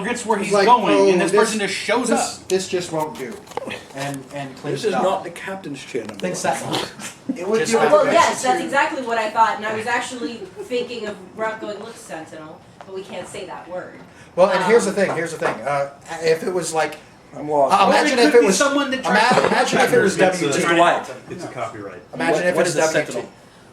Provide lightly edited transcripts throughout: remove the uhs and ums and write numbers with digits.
forgets where he's like, going, oh, and this person just shows up. This just won't do, and cleans This it is up. not the captain's chair. Thinks that. It would Just be like- Well, a yes, that's exactly what I thought, and I was actually thinking of Ruck going, look, Sentinel, but we can't say that word. Well, and here's the thing. If it was like, I'm lost. imagine Or it if could it be was someone that tried to imagine if it was It's a- WT. Wyatt. It's a copyright. Imagine if What it's is a WT. Sentinel?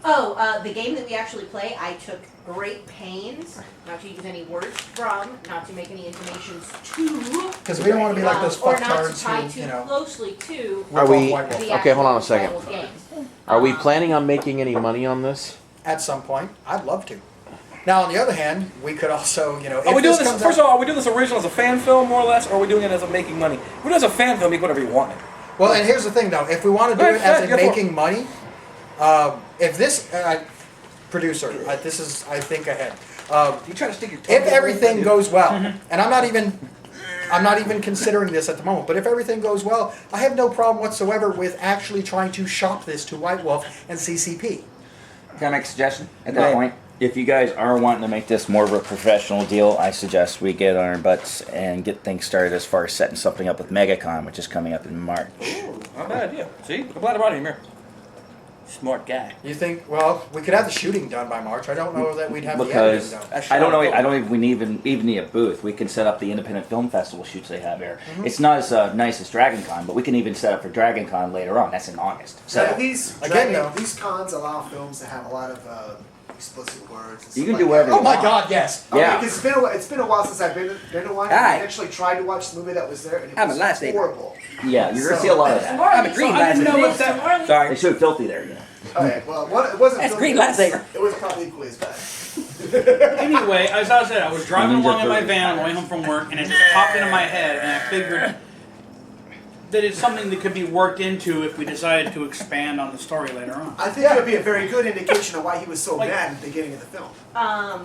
Oh, the game that we actually play, I took great pains not to use any words from, not to make any intonations to. Because we don't want to be like those or not to fucktards tie who, too you know, closely to rip Are off we- White Wolf. the Okay, hold on a actual second. White Wolf games. Are we planning on making any money on this? At some point, I'd love to. Now, on the other hand, we could also, you know, Are we doing this? comes First out- of all, are we doing this original as a fan film, more or less, or are we doing it as a making money? If we're doing it as a fan film, you can do whatever you want. Well, and here's the thing, though. If we want to do Go it ahead, as go in for it. making money, if this producer, this is, I think, ahead. You try to stick your tongue If in the everything hole, goes well, and I'm not even considering this at the moment, but if everything goes well, I have no problem whatsoever with actually trying to shop this to White Wolf and CCP. Can I make a suggestion at Go that ahead. point? If you guys are wanting to make this more of a professional deal, I suggest we get on our butts and get things started as far as setting something up with MegaCon, which is coming up in March. Not a bad idea. See? I'm glad I brought him here. Smart guy. You think? Well, we could have the shooting done by March. I don't know that we'd have Because the editing done. That's I don't know. shot. I don't even even need a booth. We can set up the independent film festival shoots they have here. It's not as nice as Dragon Con, but we can even set up for Dragon Con later on. That's in August. So Yeah, these Again, though- these cons allow films to have a lot of explicit words. And You stuff can like do whatever that. Oh my want. God! Yes. Yeah. Because it's been a while since I've been to one. Aye. I actually tried to watch the movie that was there, and it I'm was a lightsaber. horrible. yeah, you're gonna see a lot of Some that. more I'm a of green these- I didn't know if some that- more of these- They Sorry. should filthy there. You know. Okay, well, it wasn't. That's filthy, green it was- lightsaber. It was probably equally as bad. Anyway, as I said, I was driving Ninja along in my Turtles. van on the way home from work, and it just popped into my head, and I figured that it's something that could be worked into if we decided to expand on the story later on. I think it would be a very good indication of why he was so Like- mad at the beginning of the film.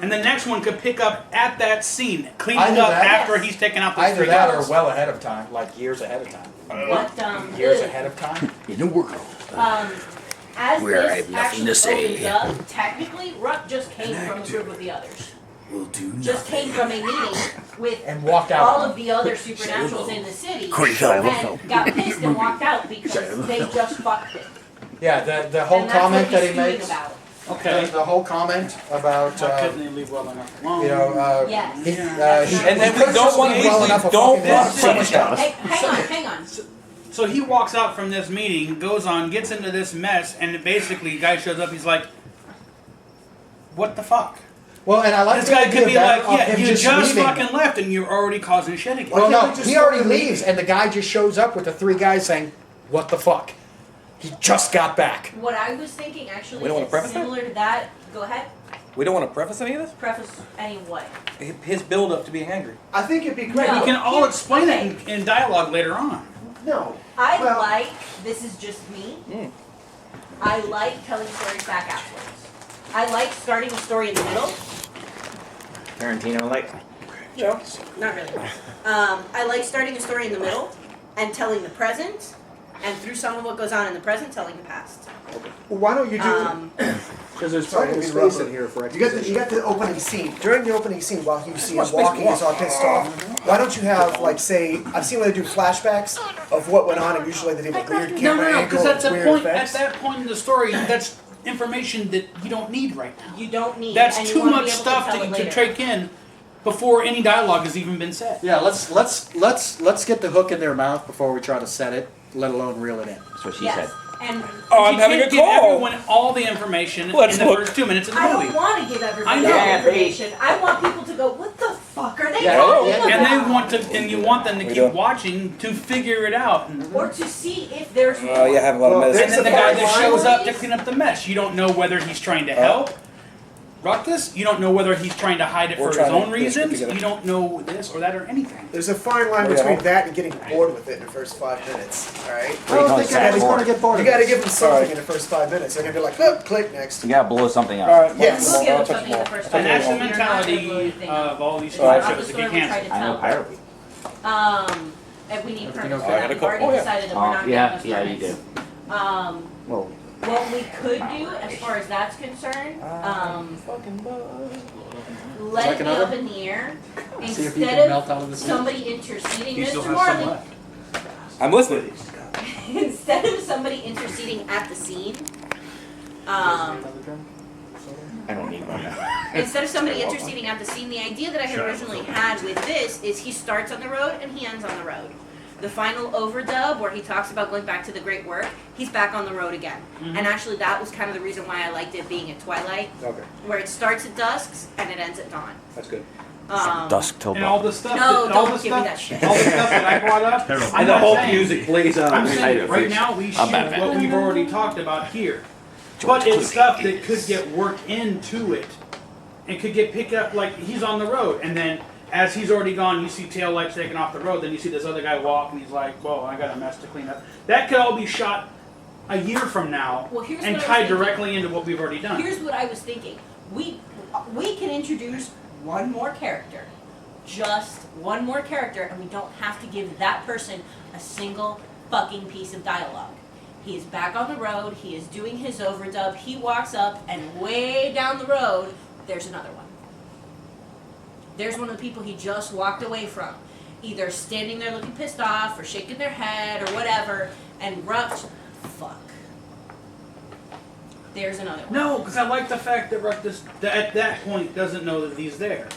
And the next one could pick up at that scene, cleaning Either up that- after he's taken out those Either three that or guys. well ahead of time, like years ahead of time. What, Years ahead of time. In the world. as Where I this have nothing actually to say. opens up, technically, Ruck just came from a group of the others. Just came from a meeting with And walked out. all of the other supernaturals in the city and got pissed and walked out because they just fucked him. Yeah, the whole And that's comment what that he's he fuming makes, about. Okay. the whole comment about, Why couldn't they leave well enough alone? you know, Yes. he And then we could've don't just want leave to well enough of don't fucking want rock. so much else. Hey, hang on. So he walks out from this meeting, goes on, gets into this mess, and basically, the guy shows up. He's like, "What the fuck?" Well, and I like This the guy idea could be that like, of "Yeah, him you just leaving. fucking left, and you're already causing shit again." Well, Why no, can't we just he already fucking leave? leaves, and the guy just shows up with the three guys saying, "What the fuck?" He just got back. What I was thinking actually We don't wanna is preface that? similar to that. Go ahead. We don't want to preface any of this? Preface any what? His build up to being angry. I think it'd be great. No. We can all Here- explain okay. it in dialogue later on. No. I Well- like, this is just me, I like telling stories back afterwards. I like starting a story in the middle. Tarantino, like. No, not really. I like starting a story in the middle and telling the present, and through some of what goes on in the present, telling the past. Well, why don't you do? Because there's Sorry to plenty of interrupt, space in but here for you got the opening scene. During the opening scene, while you see him much space to walking, he's all pissed off. Why don't you have like say I've seen when they do flashbacks of what went on, and usually they do like weird No, camera no, angles, because that's a weird point. effects. At that point in the story, that's information that you don't need right now. You don't need. That's and you too wanna much be able stuff tell it to later. take in before any dialogue has even been said. Yeah, let's get the hook in their mouth before we try to set it, let alone reel it in. That's what she Yes. said. And Oh, I'm You having can't a give call. everyone all the information Let's in the look. first 2 minutes of the I movie. don't want to give everybody I know. that Yeah, information. I want people to go, what the fuck are they Yeah, talking yeah. about? And they want to, and you want them to We keep do. watching to figure it out. And Or to see if there's more. You have a lot of Well, medicine. then the guy that There's a shows part up to clean up the mess, you don't know whether he's trying to help Ruckus. You don't know whether he's trying to hide it We're for his trying to own put this reasons. together. You don't know this or that or anything. There's a fine line Oh, yeah. between that and getting bored with it in the first 5 minutes. All right. I you don't call think it anybody's sad going to get bored You of got to this. give them something Alright. in the first 5 minutes. They're gonna be like, oh, click next. You gotta blow something up. All right. Yes. We'll give I'll them touch something in the them all. first And that's the You're not gonna blow mentality anything up. of all these It's not TV the shows. If story you we tried can't, to I know tell. Pirate Week. If we need Everything permits okay? for I that, got a we've already couple. Oh, yeah. decided that we're not Yeah, getting yeah, those you do. permits. Well, What we could do, as far as that's concerned, Fucking bug. let like the another? veneer, See if you instead can melt out of of the sea. somebody interceding, He still Mr. has Marley, some left. I'm listening. instead of somebody interceding at the scene, I don't need one now. instead of somebody interceding at the scene, the idea that I had originally had with this is he starts on the road and he ends on the road. The final overdub where he talks about going back to the great work, he's back on the road again. And actually that was kind of the reason why I liked it being at twilight, Okay, where it starts at dusk and it ends at dawn. that's good. Dusk till And all dawn. the stuff. No, that, all don't the give me stuff, that shit. All the stuff that I brought up. Terrible. I'm not saying- music plays I'm out. saying right now we shoot Batman. what we've already talked about here, but it's stuff that could get worked into it, and could get picked up. Like he's on the road, and then as he's already gone, you see tail lights taken off the road. Then you see this other guy walk, and he's like, "Whoa, I got a mess to clean up." That could all be shot a year from now Well, here's and what I was tied thinking. directly into what we've already done. Here's what I was thinking. We can introduce one more character. Just one more character, and we don't have to give that person a single fucking piece of dialogue. He is back on the road, he is doing his overdub, he walks up, and way down the road, there's another one. There's one of the people he just walked away from. Either standing there looking pissed off, or shaking their head, or whatever, and Rush, fuck. There's another one. No, because I like the fact that Ruckus at that point doesn't know that he's there.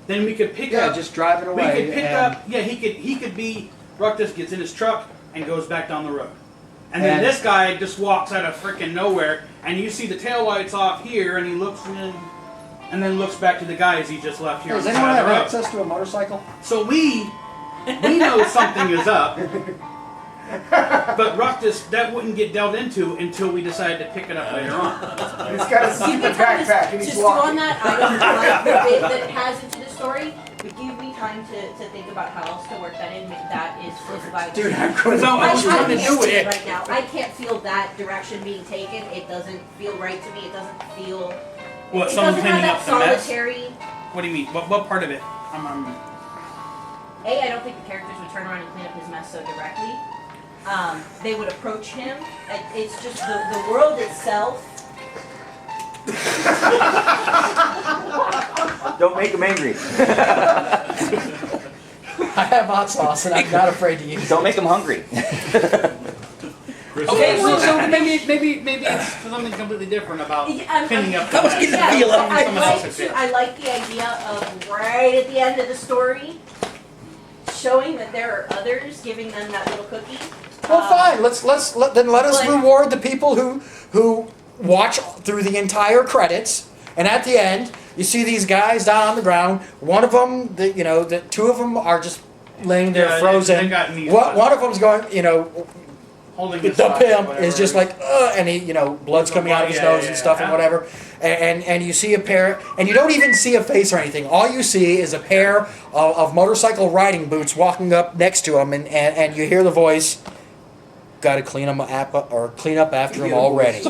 Then we could pick Yeah, up. just drive it We away. could pick and- up. Yeah, he could be. Ruckus gets in his truck and goes back down the road, and then And- this guy just walks out of freaking nowhere, and you see the taillights off here, and he looks and then looks back to the guys he just left here Does on the anyone side of have the road. access to a motorcycle? So we know something is up. But Ruckus, that wouldn't get delved into until we decided to pick it up later on. He's got a Give me stupid time backpack to, and he's just on walking. that, I don't like the bit that it has into the story, but give me time to think about how else to work that in. That is vital. Dude, I'm going So I was trying to can't do see it. right now. I can't feel that direction being taken. It doesn't feel right to me. It doesn't feel. What, it someone doesn't have cleaning that up the mess? solitary. What do you mean? What part of it? A, I don't think the characters would turn around and clean up his mess so directly. They would approach him. It's just the world itself. Don't make him angry. I have hot sauce and I'm not afraid to use it. Don't make him hungry. Okay, so maybe it's something completely different about cleaning up the mess. Yeah, Feel up I'd someone like else's to. bit. I like the idea of right at the end of the story, showing that there are others, giving them that little cookie. Well, fine. Let us But- reward the people who watch through the entire credits, and at the end, you see these guys down on the ground. One of them, the two of them are just laying there Yeah, frozen. they got knees One of them's going, Holding the his side or pimp whatever. is just like, and he, blood's coming out of his Yeah, nose yeah, and stuff and yeah. whatever. And you see a pair, and you don't even see a face or anything. All you see is a pair of motorcycle riding boots walking up next to him, and you hear the voice, "Got to clean up after him already."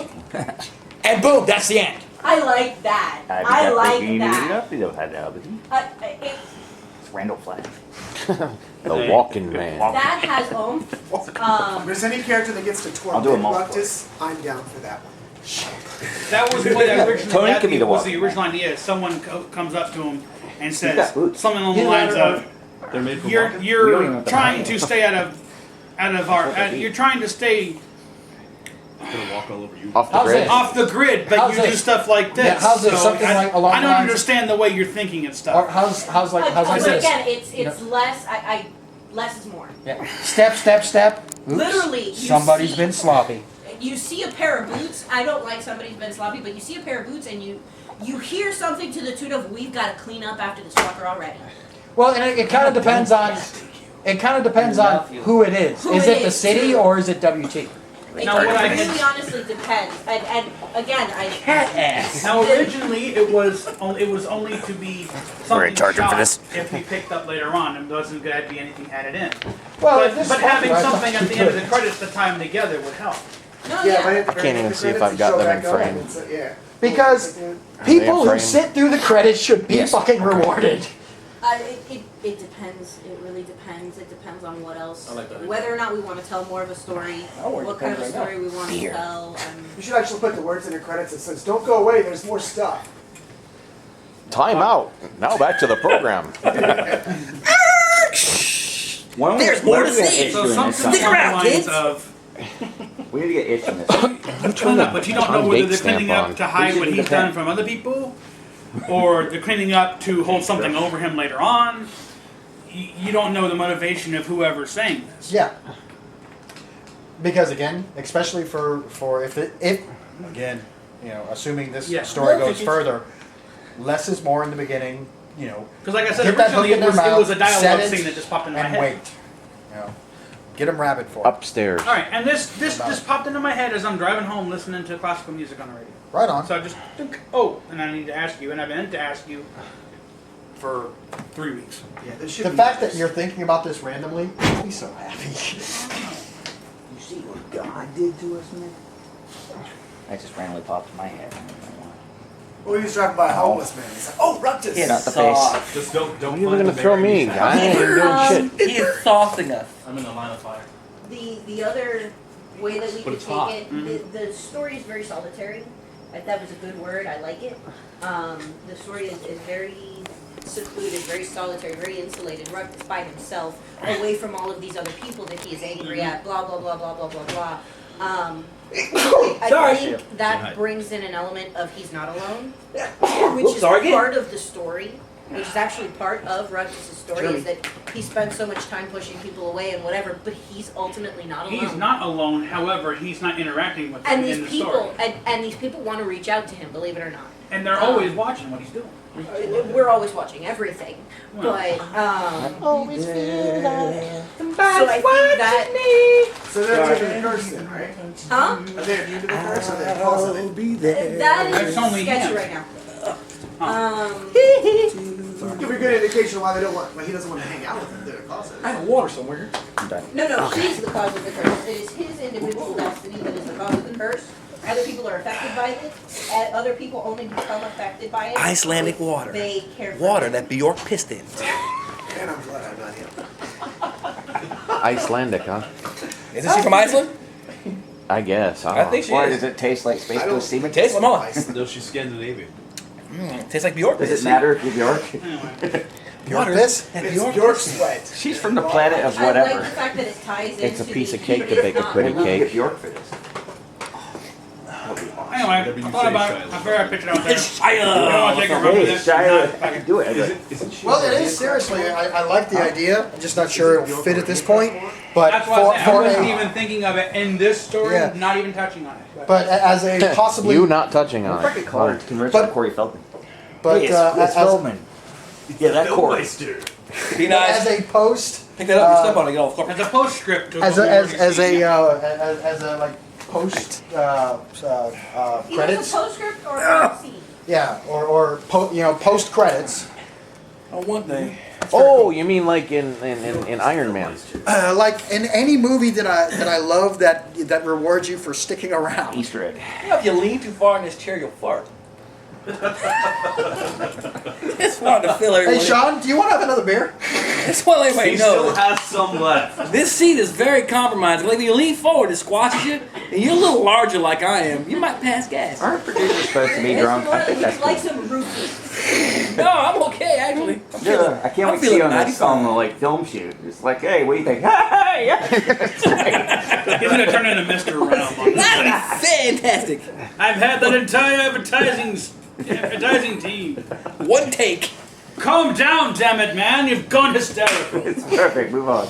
And boom, that's the end. I like that. I like that. It's Randall Flagg. The walking man. That has oomph. If there's any character that gets to I'll do a torment multiple. Ruckus, I'm down for that one. That was what I originally. Tony that can be the was walking the original idea. Someone comes up to him and says got boots. something along the Yeah, lines they're- of, They're made for "You're walking. We don't even you're have to trying hide to them. stay out of our. You're trying to stay They're gonna walk all over you. Off the How's grid. this? off the grid, but How's you do this? stuff like this. Yeah, how's this? So Something like along I the don't lines- understand the way you're thinking and Or stuff. how's like But this? again, it's less. I less is more. Yeah. Step, step, step. Oops. Literally, you Somebody's see- been sloppy. You see a pair of boots. I don't like somebody's been sloppy, but you see a pair of boots and you hear something to the tune of, "We've got to clean up after this fucker already." Well, and it kind of depends on. It kind of depends on who it is. Who Is it it the is, city too. or is it WT? It Now, what I really had- honestly depends. And again, Cat ass. Now, originally, it was only to be something charging for shot this. if we picked up later on. It wasn't going to be anything added in. Well, But, this but having right, something at you the end of could. the credits to tie them together would help. no, But yeah. at the very Can't end even of the see if credits, I've they got show them in back up, frame. and it's, yeah. Because they people in who frame? sit through the credits should be Yes. fucking rewarded. It It depends. It really depends. It depends on what else. I like that. Whether or not we want to tell more of a story. Oh, it What kind of a depends right story we want to Beer. tell. You should actually put the words in the credits that says, "Don't go away. There's more stuff." Time out. Now back to the program. When we- There's when more we to get see. itch So doing something this Stick stuff. along the around, lines kids. of, We need to get itch in this. but you don't know John whether Gates they're cleaning stamp up on. to hide It what should he's depend. done from other people, or they're cleaning up to hold something over him later on. You don't know the motivation of whoever's saying this. Yeah. Because again, especially for if again, you know, assuming this Yeah. story Yeah, goes further, less is more in the beginning. You know, Because like I said, get that hook originally in it their was a mouth, set dialogue it, scene that just popped into my and head. wait. You know, get them rabid for it. Upstairs. All right, and this just popped into my head as I'm driving home listening to classical music on the radio. Right on. So I just think, oh, and I need to ask you, and I've meant to ask you for 3 weeks. Yeah, there should The be fact that just- you're thinking about this randomly makes me so happy. You see what God did to us, man? That just randomly popped in my head. Well, he was driving by a homeless man. He's like, "Oh, Ruckus!" Yeah, not the face. Just don't What are you find gonna the throw berry. me? I ain't doing shit. He is saucing us. I'm in the line of fire. The other way that we But could it's take hot. it, the story is very solitary. That was a good word. I like it. The story is very secluded, very solitary, very insulated. Ruck is by himself, away from all of these other people that he is angry at. Blah blah blah blah blah blah blah. I think that brings in an element of he's not alone, which Oops, is sorry again. part of the story. Which is actually part of Ruckus' story, is that he spends so much time pushing people away and whatever, but he's ultimately not alone. He's not alone, however, he's not interacting with And them these in the people, story. and these people want to reach out to him, believe it or not. And they're always watching what he's doing. We're always watching everything, Well. but Always feel that. so I think that, So they're immune to the curse then, right? huh? Are they immune to the curse? Or are they positive? That That's is only sketchy him. right now. Give me a good indication why they don't want. Why he doesn't want to hang out with them. They're positive. I have water somewhere. No, he's the cause of the curse. It is his individual destiny that is the cause of the curse. Other people are affected by it, and other people only become affected by it. Icelandic if water. They care for Water it. that Bjork Pistons. And I'm glad I'm not him. Icelandic, huh? Isn't she from Iceland? I guess. I think she Why is. does it taste like Space I don't- Ghost semen? Tastes Lamar. No, she's Scandinavian. Tastes like Bjork. Does it matter if you're Bjork? Your piss? It's York sweat. She's from the planet of I like the whatever. fact that it ties into It's a piece the of cake to if bake a not, pretty We'll cake. get Bjork for this. Anyway, Whatever I you thought say, about it. Shia. I figured I'd pitch it out there. Shia. I don't want to take a run with Hey, this. Shia, I can do it. Isn't she? Well, it is seriously. I like the idea. I'm just not sure it'll fit at this point. But That's why I for wasn't a even thinking of it in this story, Yeah. not even touching on it. but as a possibly You not touching on Freaking it. call her converts But- to Corey Feldman. but Hey, it's as, Feldman. Yeah, that Corey. Be as nice. a post Pick that up. You step on it. Get off the floor. As a postscript to as what a we as, already as seen. a like post Either credits. the postscript or a scene. Yeah, or post credits. Oh, one thing. Oh, you mean like in Iron Man? Like in any movie that I love that rewards you for sticking around. Easter egg. You know, if you lean too far in this chair, you'll fart. Just wanted to fill everyone. Hey Sean, do you want to have another beer? Just want to let everybody He still know. has some left. This seat is very compromising. Like when you lean forward, it squashes you, and you're a little larger like I am. You might pass gas. Aren't producers supposed to be drunk? I think that's Like cool. some roofies. No, I'm okay actually. I'm feeling, Yeah, I can't I'm wait to see feeling on this 95. on the like film shoot. It's like, hey, what do you think? Hey, yeah. He's gonna turn into Mr. Realm. on this That'd thing. be fantastic. I've had that entire advertising team. One take. Calm down, damn it, man! You've gone hysterical. It's perfect. Move on.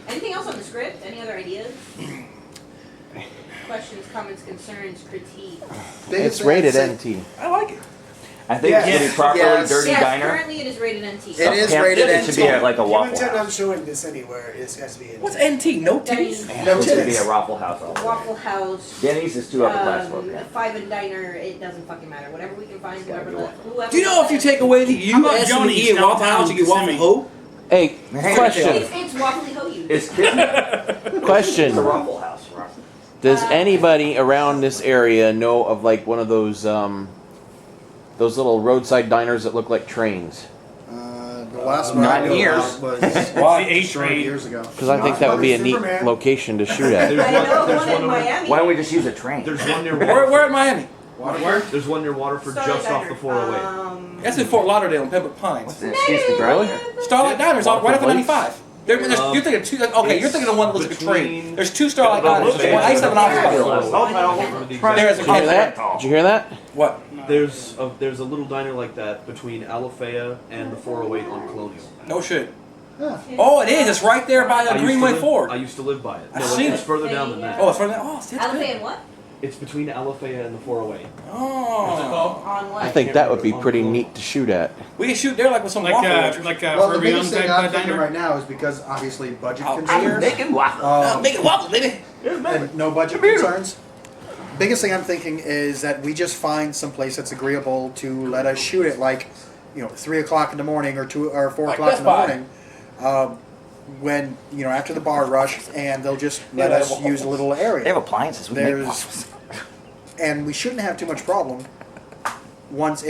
Anything else on the script? Any other ideas? Questions, comments, concerns, critiques? It's rated NT. I like it. I think Yes. it should be properly Yes. Dirty Yes, Diner. currently it is rated NT. It is Camp- rated It should be NT. like a You Waffle intend on House. showing this anywhere? It has to be in. What's NT? No Denny's, titties? No It should be tits. a Waffle House. Waffle House, Denny's is too upper class folk. Five and Diner, it doesn't fucking matter. Whatever we can find, whoever Do you know if you take away the U, How about S, and the E Joni's in Waffle House, you get Waffle downtown Ho? Hey, question. It's Waffly Hoyu. It's the Question. Waffle House. Does anybody around this area know of like one of those little roadside diners that look like trains? last one I Not knew years. about was Why? The A destroyed train. years ago. Because I think that would be a neat Superman. location to shoot at. There's I know there's one in over- Miami. Why don't we just use a train? There's one near Where in Miami? Where? There's one near Waterford Starlight just off the Diner. 408. That's in Fort Lauderdale and Pembroke Pines. What's the excuse to drive? Starlight Diners, right off of Lakes. 95. You're thinking two. Okay, you're thinking of one that looks like a train. between- There's two Starlight Diners. There's one. I used to have an office by the way. There is a Did you hear that? Did you hear that? What? There's a little diner like that between Alafaya and the 408 on Colonial. No shit. Oh, it is. It's right there by I used to Greenway live- Ford. I used to live by it. I've No, seen it's it. further down than that. Oh, it's from there. Oh, see, that's Alafaya good. and what? It's between Alafaya and the 408. Oh. On what? I think that would be pretty neat to shoot at. We can shoot there like with some Like waffle a launchers. Well, the Furby biggest thing type I'm thinking diner. right now is because obviously budget I'm concerns. making waffles. Make it waffle, baby. And no budget concerns. Biggest thing I'm thinking is that we just find some place that's agreeable to let us shoot it, like 3 o'clock in the morning or 2 or 4 Like o'clock Best in the Buy. morning, when after the bar rush, and they'll just let Yeah, us waffles. use a little They have area, appliances. We can make There's- waffles. and we shouldn't have too much problem. Once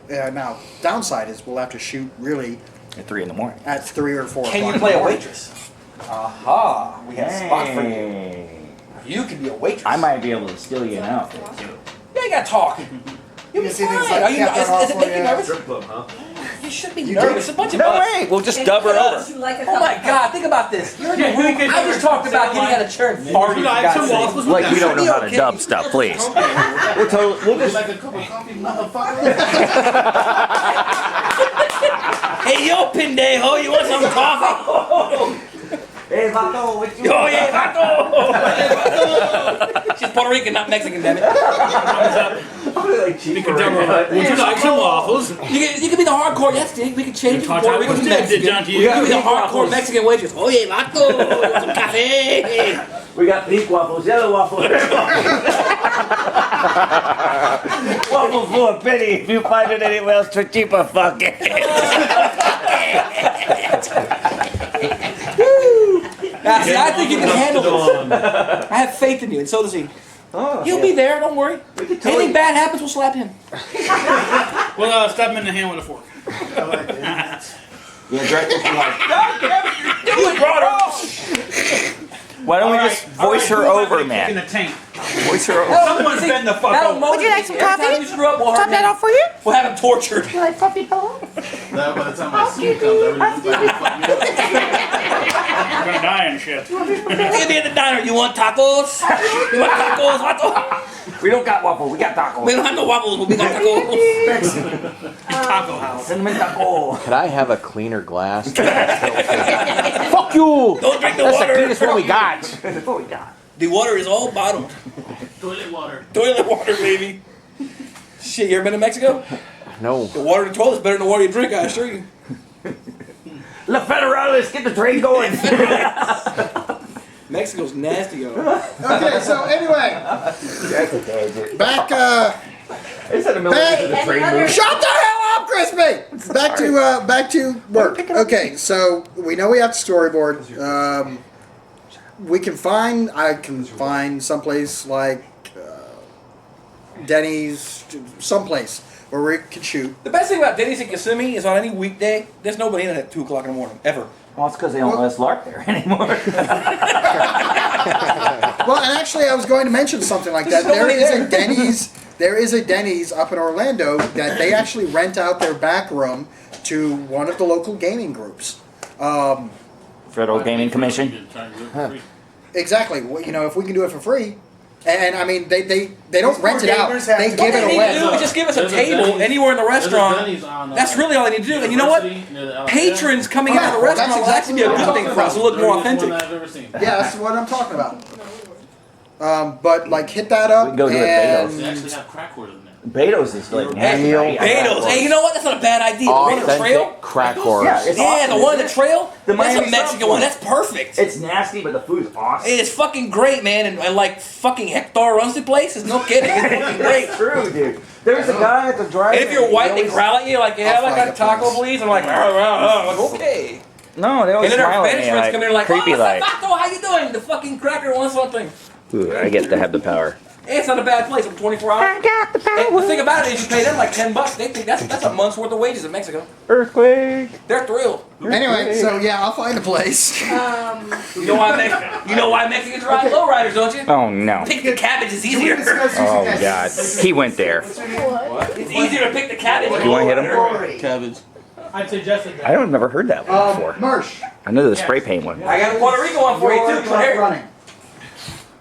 now downside is we'll have to shoot really At 3 in the morning. at 3 or 4 Can o'clock you in play the a morning. waitress? Aha. We have a spot for you. Hey. You can be a waitress. I might be able to steal you an outfit too. Yeah, you gotta talk. You'll be You see fine. things like Are you, Captain is it Awful, making you yeah. nervous? Strip club, huh? You should be nervous. A bunch of No us. way. We'll just And dub her put over. you like a Oh my couple- God! Think about this. You're in the Yeah, we room. could I do just it. talked about getting out of chair and farting. Should for I have God's some sake. waffles? Like you don't know how to Okay. dub stuff, please. We'll just Like a cup of coffee, motherfucker. Hey, yo, pendejo, you want some coffee? Hey, Vato, what you Oh yeah, vato. She's Puerto Rican, not Mexican, damn it. You could double it. Would you like some waffles? You can be the hardcore. Yes, dude. We can change it from Puerto Rican to Did Mexican. John to You you? can be the hardcore Mexican waitress. Oh yeah, vato, some cafe. We got pink waffles, yellow waffles. Waffles for a penny. If you find it anywhere else for cheaper, fuck it. Now, see, I think you can handle this. I have faith in you, and so does he. He'll be there. Don't worry. Anything bad happens, we'll slap him. Well, stab him in the hand with a fork. Yeah, directly from like, You brought her. why don't we just voice her over, In man? the tank. Voice her over. Someone bend the fuck That'll over. motivate Would you like some Every time coffee? you screw up, we'll Top that off for you? We'll have him tortured. You like puppy pillow? By the time my suit comes, everything's back. I'm gonna die and shit. You'll be at the diner. You want tacos? You want tacos, vato? We don't got waffles, we got We tacos. don't have no waffles, but we got tacos. Taco house. Cinnamon taco. Could I have a cleaner glass? Fuck you! Don't drink the That's the water. cleanest one we got. That's what we got. The water is all bottled. Toilet water. Toilet water, baby. Shit, you ever been to Mexico? No. The water in the toilet's better than the water you drink, I assure you. La Federales, get the train going. Mexico's nasty, yo. Okay, so anyway, back. It's in the middle Hey, of the train another- move. Shut the hell up, Crispy! Back to work. Okay, so we know we have to storyboard. I can find someplace like Denny's, someplace where we can shoot. The best thing about Denny's in Kissimmee is on any weekday, there's nobody in it at 2 o'clock in the morning, ever. Well, it's because they don't let us lark there anymore. Well, and actually, I was going to mention something like that. There's There nobody is there. a Denny's. There is a Denny's up in Orlando that they actually rent out their back room to one of the local gaming groups. Federal Gaming Commission. Exactly. Well, if we can do it for free, and I mean, they don't rent it out. gamers have They to- give What it they need to do away. is just give us a There's a table Denny's- anywhere in the restaurant. That's really all they need to do. And you know what? Patrons coming out of the Yeah, restaurant that's will actually be a exactly good what thing I'm for us to look more authentic. Yeah, that's what I'm talking about. But like, hit that up. We can go to a and They actually have crack whores in there. Beto's is like nasty. Neil right? Betos. Hey, you know what? That's not a bad idea. The one on the trail. Authentic crack whores. Yeah, it's Yeah, awesome, the one on isn't the it? trail. The That's a Miami Mexican South one. one. That's perfect. It's nasty, but the food is awesome. It is fucking great, man. And like fucking Hector runs the place. It's no kidding. It's fucking great. It's true, dude. There's a guy at the drive. And if you're white, they growl at you like, yeah, I'll like find a a taco, place. please. I'm like, like, okay. No, they always And then our smile at Spanish me friends like, come in like, creepy oh, like. Vato, how you doing? The fucking cracker wants something. Ooh, I get to have the power. It's not a bad place. I'm 24 hours. I got the power. And the thing about it is, you pay them like $10. They think that's a month's worth of wages in Mexico. Earthquake. They're thrilled. Anyway, so yeah, I'll find a place. You know why Mexicans ride lowriders, don't you? Oh no. Pick the cabbage is Can we easier. discuss using Oh that- God. He went there. It's easier to pick the cabbage. You want to hit him? Rory. Cabbage. I'd suggest that. I've never heard that one before. Marsh. I know the spray paint one. I got a Puerto Rico one for you too. Your You want to hear truck it? running.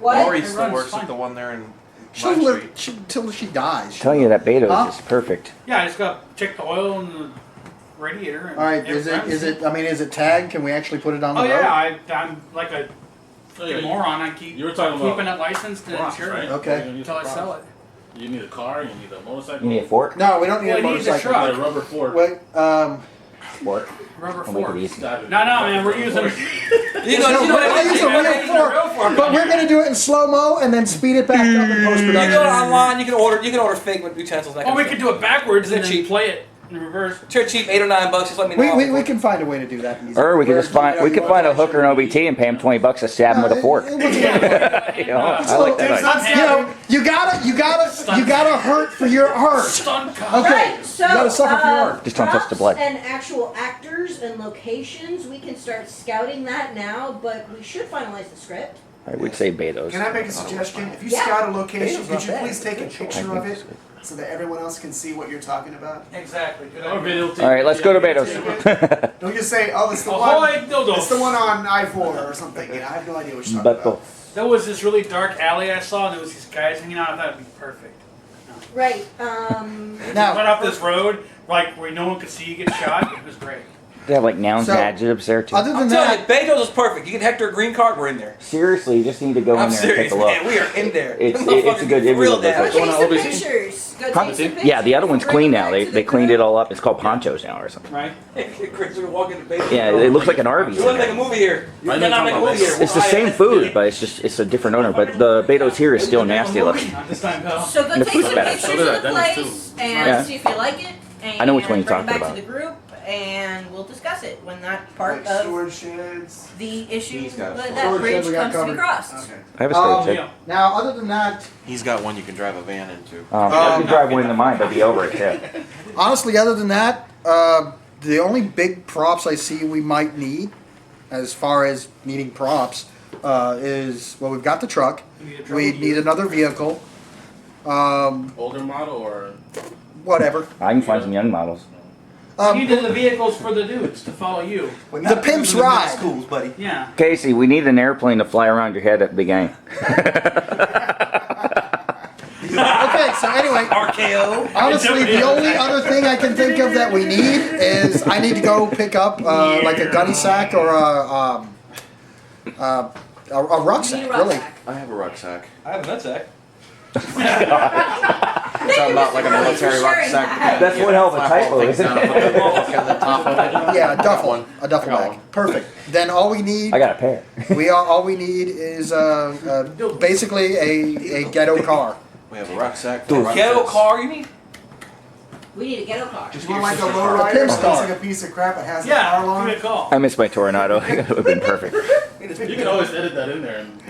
What? Lori It still runs works fine. at the one there in She'll Black live Street. till she dies. I'm telling you that Beto's Huh? is perfect. Yeah, I just got to check the oil and the radiator. And All right, is it? I mean, is it tagged? Can we actually put it on the Oh road? yeah, I'm like a Oh, yeah, freaking moron. I keep You were talking keeping about it licensed and rocks, insured right? Okay. You're gonna use until I rocks. sell it. You need a car, you need a motorcycle. You need a fork? No, we don't need Well, a it needs a motorcycle. truck. You need a rubber fork. Wait, Fork. Rubber I'll make fork. it easy. No, man, we're using. You know, no, you know we're what gonna use a real fork, but we're gonna do it in slow mo and then speed it back up in post You go production. online. You can order fake utensils. That Or kind we of could stuff. do it backwards Is it and then cheap? play it in reverse. They're cheap, $8 or $9. Just let me know. We can find a way to do that. Easy. Or we could just find Where, find a hooker in OBT and pay him $20 to stab him with a fork. It looks like- You know, I like that idea. You know, you gotta hurt for your heart. Stunt cock. Okay, Right, so, you gotta suffer for your heart. Just don't touch the blood. props and actual actors and locations, we can start scouting that now, but we should finalize the script. I would say Beto's. Can I make a suggestion? If you Yeah. scout a location, Beto's could not you bad. please take a picture of it so that everyone else can see what you're talking about? Exactly. Good Or idea. videotape. All right, let's go to Beto's. Don't just say, "Oh, it's the Ahoy, one. dildos. It's the one on I-4 or something." You know, I have no idea what you're talking Beto. about. There was this really dark alley I saw, and there was these guys hanging out. I thought it'd be perfect. Right, Right Now, off this road, like where no one could see you get shot. It was great. They have like nouns So, and adjectives there too. other I'm than telling you, that, Beto's is perfect. You can Hector a green card. We're in there. Seriously, you just need to go in I'm there and serious, take a look. man. We are in there. It's Them a motherfuckers good- it real really down. looks go like take some OBC? pictures. Go Pon- take some pictures. Yeah, the other one's Bring clean them now. back They to they the cleaned it group. all up. It's called Ponchos now or something. Right? Chris, we're walking to Beto's. Yeah, it looks like an Arby's. We want to make a movie here. Right We're now, not make a talking movie here. about It's the same food, but it's a different owner. But the Beto's here is still nasty looking. Not this time, pal. So go The take food's some better. pictures So did of the that, Dennis, place too. and Yeah. see if you like it. And I know which one you're bring it talking back about. to the group, and we'll discuss it when that part Like of storage sheds. the issue He's got a that storage bridge shed we got comes to be covered. crossed. Okay. I have a storage shed. Yeah. now, other than that, He's got one you can drive a van into. I could drive one into mine, but be over it too. honestly, other than that, the only big props I see we might need, as far as needing props, is well, we've got the truck. We need another vehicle. Older model or Whatever. I can find some young models. You did the vehicles for the dudes to follow you. We're The not Pimp's doing the Ride. Schools, buddy. Yeah. Casey, we need an airplane to fly around your head at the beginning. Okay, so anyway, RKO. honestly, the only other thing I can think of that we need is I need to go pick up like a gunny sack or a You need rucksack, a really. rucksack. I have a rucksack. I have a nutsack. You're talking about like a military Sharing rucksack. that. That's one hell of a Flap all typo, things isn't down, it? put the book on the top of it. Yeah, a I got duffel, one. a duffel I got bag. one. Perfect. Then all we need, I got a pair. all we need is basically a ghetto car. We have a rucksack. Dude. Ghetto car, you mean? We need a ghetto car. You want like a The lowrider Pimp's that car. looks like a piece of crap that has a Yeah. car Give alarm? me a call. I missed my Tornado. It would have been perfect. you can always edit that in there. And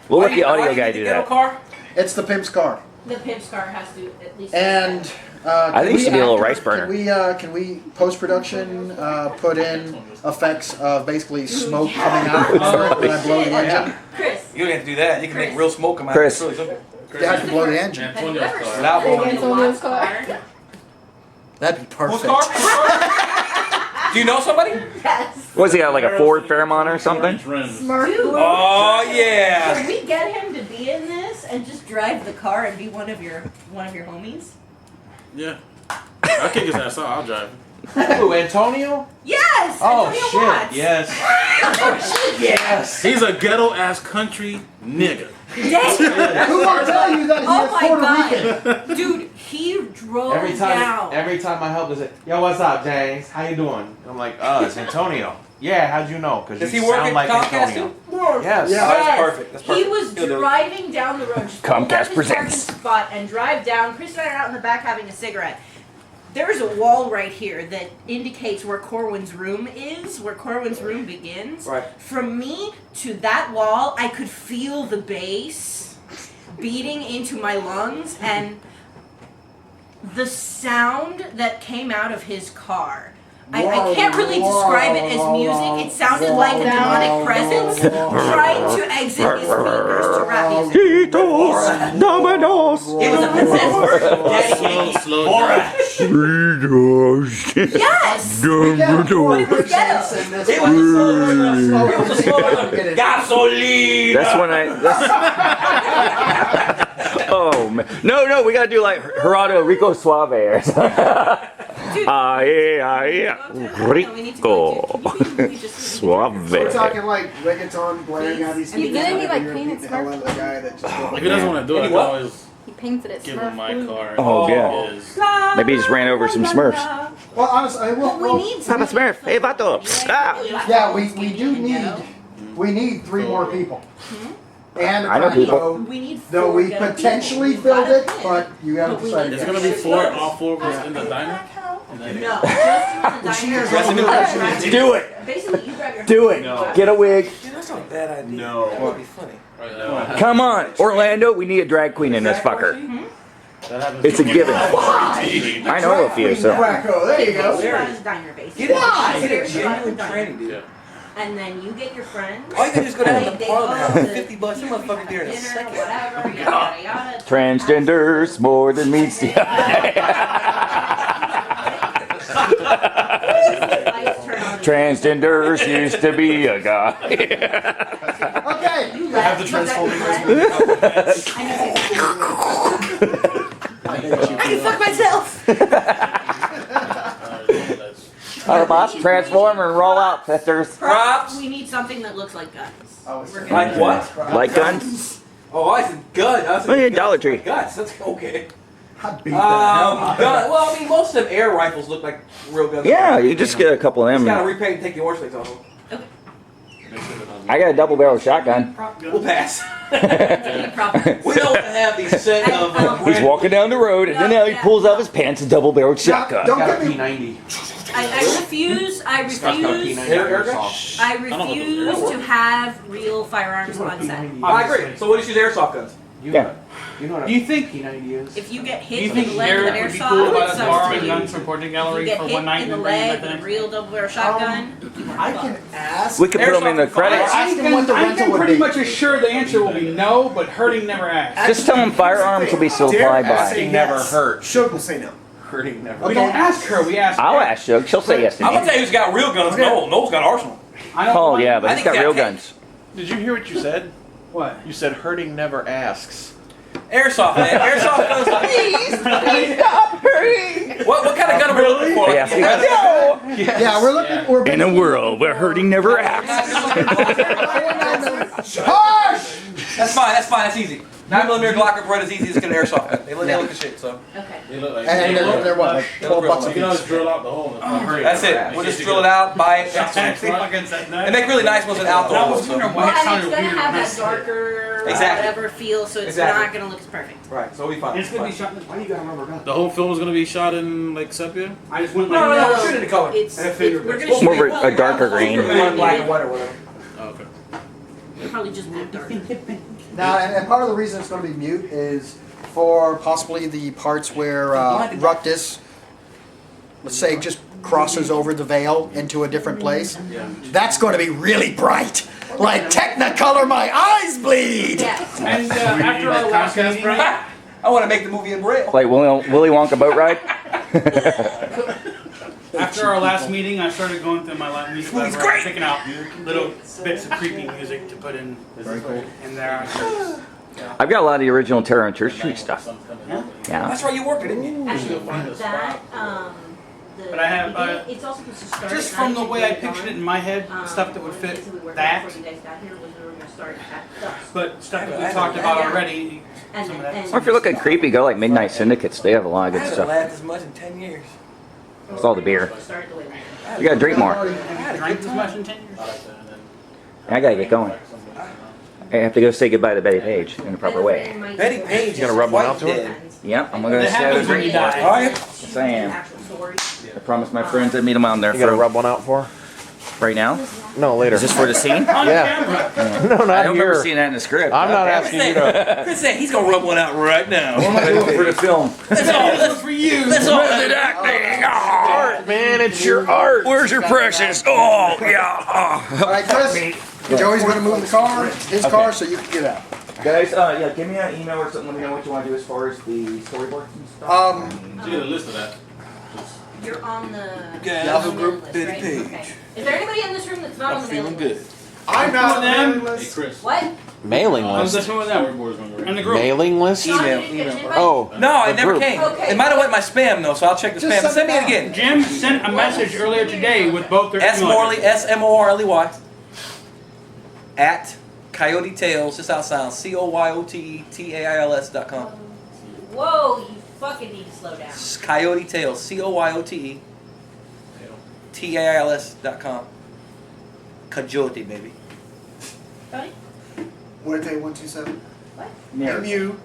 We'll let Why the why audio you guy need do the ghetto that. car? It's the pimp's car. The pimp's car has to at least. And I think it should be a little rice burner. Can we post production put in effects of basically smoke coming out when I blow the engine? Chris, You don't have to do that. You can make real smoke come out. Chris. It's really simple. Yeah, I can blow the engine. have you Antonio's ever car. seen Without blowing Antonio's car? That'd be Whose perfect. car? Whose car? Do you know somebody? Yes. Was he got like a Ford Fairmont or something? Orange rims. Dude, Oh yeah. can we get him to be in this and just drive the car and be one of your homies? Yeah. I'll kick his ass out. I'll drive. Who, Antonio? Yes. Oh Antonio shit! Watts. Yes. Yes. He's a ghetto ass country nigga. Dang. Who will tell you that Oh he's my Puerto god. Rican? Dude, he drove Every down. time I help, is it? Yo, what's up, James? How you doing? I'm like, it's Antonio. Yeah, how'd you know? Because Does you he work sound at like Comcast Antonio. too? Yes. Yeah. Oh, that's perfect. That's perfect. He was He'll do it. driving down the road, just pulled up Comcast his presents. parking spot and drive down. Chris and I are out in the back having a cigarette. there's a wall right here that indicates where Corwin's room is, where Corwin's room begins. Right. From me to that wall, I could feel the bass beating into my lungs, and the sound that came out of his car. I can't really describe it as music. It sounded like a demonic presence trying to exit his fingers to rap music. Titos, Dominoes. It was a possessed version of Daddy Yankee's Slow Borat. Yes! But it was ghetto. It was a slow version. Gasoline. That's when oh man. No, we gotta do like Gerardo Rico Suave or something. Dude, Rico Suave. We're talking like reggaeton blaring out these. And didn't he, like, You're paint beating it the hell out of the guy that just If he doesn't want to do it, I can always He painted it give him Smurf my blue. car. Oh, yeah. Is- Maybe he just ran over some Smurfs. Well, honestly, I will. But we need Papa Smurf, hey vato. Ah. Yeah, we do need 3 more people. And I know people. We need Though 4 we ghetto potentially people. filled it, but you haven't But we decided It's yet. gonna be 4. All 4 was in the diner. And then No, just in the diner. Do it. Basically, you grab your Do it. Get a wig. Dude, that's not a bad idea. No. That would be funny. right now, Come on, Orlando. We need a drag queen in this fucker. that happens. It's a given. I know a few, so. Wacko, there you go. Everybody's diner basically. Get a Here's the genuine diner. training, dude. Yeah. And then you get your friends. All you can do is go down to the They parlor go house. to $50 bucks. You motherfucker there in a dinner, second. whatever, yada, yada. Transgenders more than meets the eye. Lights turn on. Transgenders used to be a guy. Okay. You have the transforming I can fuck myself. Our boss, transform and roll out, sisters. Props. We need something that looks like guns. We're gonna Like do what? that. Like guns? Oh, I said gun. I said Oh, yeah, Dollar Tree. guns. That's okay. I beat the hell out of Gun. Well, I mean, most of them air rifles look like real guns. Yeah, you just get a couple of Just gotta them. repaint and take the orange things off them. I got a double barrel shotgun. We'll pass. Problem. We don't have the set of. He's walking down the road and then he pulls out his pants a double barreled shotgun. Don't Got a get me. P90. I refuse. I Scott's got a refuse. P90 Air- airsoft. I refuse to have real firearms on set. I agree. So we'll just use airsoft guns. Yeah. You know what Do you think? P90 is? If you get Do you hit in think the leg with an Garrett would be airsoft, cool it about us sucks borrowing for guns you. from Portrait If you Gallery get for hit one night in and the then bring them leg back the with a next real double barrel shotgun, you are I can fucked. ask. We could put them in the I credits. can, what the I rental can would pretty be. much assure the answer will be no, but hurting never asked. Just tell them firearms will be supplied by. Asking never hurt. Shug will say no. Hurting never We don't ask her, we ask I'll her. ask Shug. She'll say yes to I'm gonna me. tell you who's got real guns. Noel. Noel's got arsenal. I don't Oh want- yeah, but I he's think got real that- guns. Did you hear what you said? What? You said hurting never asks. Airsoft, man. Airsoft guns. Please stop hurting. What kind of gun are we looking for? Yeah, see, Yeah, we're looking. We're in a world where hurting never asks. Hush! That's fine. That's fine. That's easy. 9mm Glock right as easy as get an airsoft gun. They look like shit. So Okay. They look like And they're what, like They look 12 bucks a You can piece. always drill out the hole. that's it. We'll just drill it out, buy it. And make really nice ones without the I holes. was So. wondering Well, why it and sounded it's gonna weird. have when I that said it. darker, Exactly. whatever feel, so it's Exactly. not gonna look as perfect. Right. So we'll be fine. It's gonna be Fine. shot in the Why you got a rubber gun? The whole film is gonna be shot in like sepia. I just went No, like, no, no. Shoot it in color. It's, And a it's finger we're gun. gonna More shoot of a darker green. Black and white or whatever. Oh, okay. It'll probably just look darker. Now, and part of the reason it's going to be mute is for possibly the parts where Ruckus, let's say, just crosses over the veil into a different place. That's going to be really bright. Like Technicolor, my eyes bleed! Yeah. and after our last meeting, I want to make the movie in braille. Like Willy Wonka boat ride. after our last meeting, I started going through my last music Movie's library, great. picking out little bits of creepy music to put in there. I've got a lot of the original Terror on Church Street stuff. Yeah. That's right. You worked it, didn't you? Actually, that, But I have, it's also supposed to start just at from the night way I and pictured it in dawn. my head, stuff that would fit basically we're that, before you guys got here was we were gonna start at dusk. but stuff that we talked about already. And Some of then- that. and- Or if you're looking creepy, go like Midnight Syndicates. They have a lot of I good haven't stuff. laughed as much in 10 years. It's all the beer. Start the way we did. You gotta drink more. Have you drank this much in 10 years? I gotta get going. I have to go say goodbye to Betty Page in the proper way. Betty Page You gonna is rub one quite out to her? dead. Yep, I'm gonna That say happens when you die. All right. Yes, I am. Actual story. I promised my friends I'd meet them on there You gotta for rub one out for? right now. No, later. Is this for the scene? On Yeah. camera. No, I not don't remember here. seeing that in the script. I'm not God damn asking you to. Chris said he's gonna rub one out right now. it. What am I doing for the film? That's all. That's For you. That's all. Art, man, it's your art. Where's your precious? Oh, yeah. All right, Chris. Joey's going to move the car, his car, so you can get out. Guys, yeah, give me an email or something. Let me know what you want to do as far as the storyboards and stuff. See the list of that. You're on the Yahoo mailing group, list, Betty right? Page. Okay. Is there anybody in this room that's not on I'm the feeling mailing good. list? I'm not on the them. mailing Hey, list. Chris. What? Mailing I was list. listening with them. Storyboard's gonna go In right. the group. Mailing list? Sean, Email, you didn't get email. an invite? Oh. No, it The never group. came. Okay. It might have went my spam though, so I'll check the Just spam. send Send me it it out. again. Jim sent a message earlier today with both their S email Morley, addresses. SMORLEY, at Coyote Tales, just outside, COYOTETAILS.com. Whoa, you fucking need to slow down. Coyote Tales, COYOTETAILS.com. Coyote, baby. Tony? What did they 127? What? MUERTE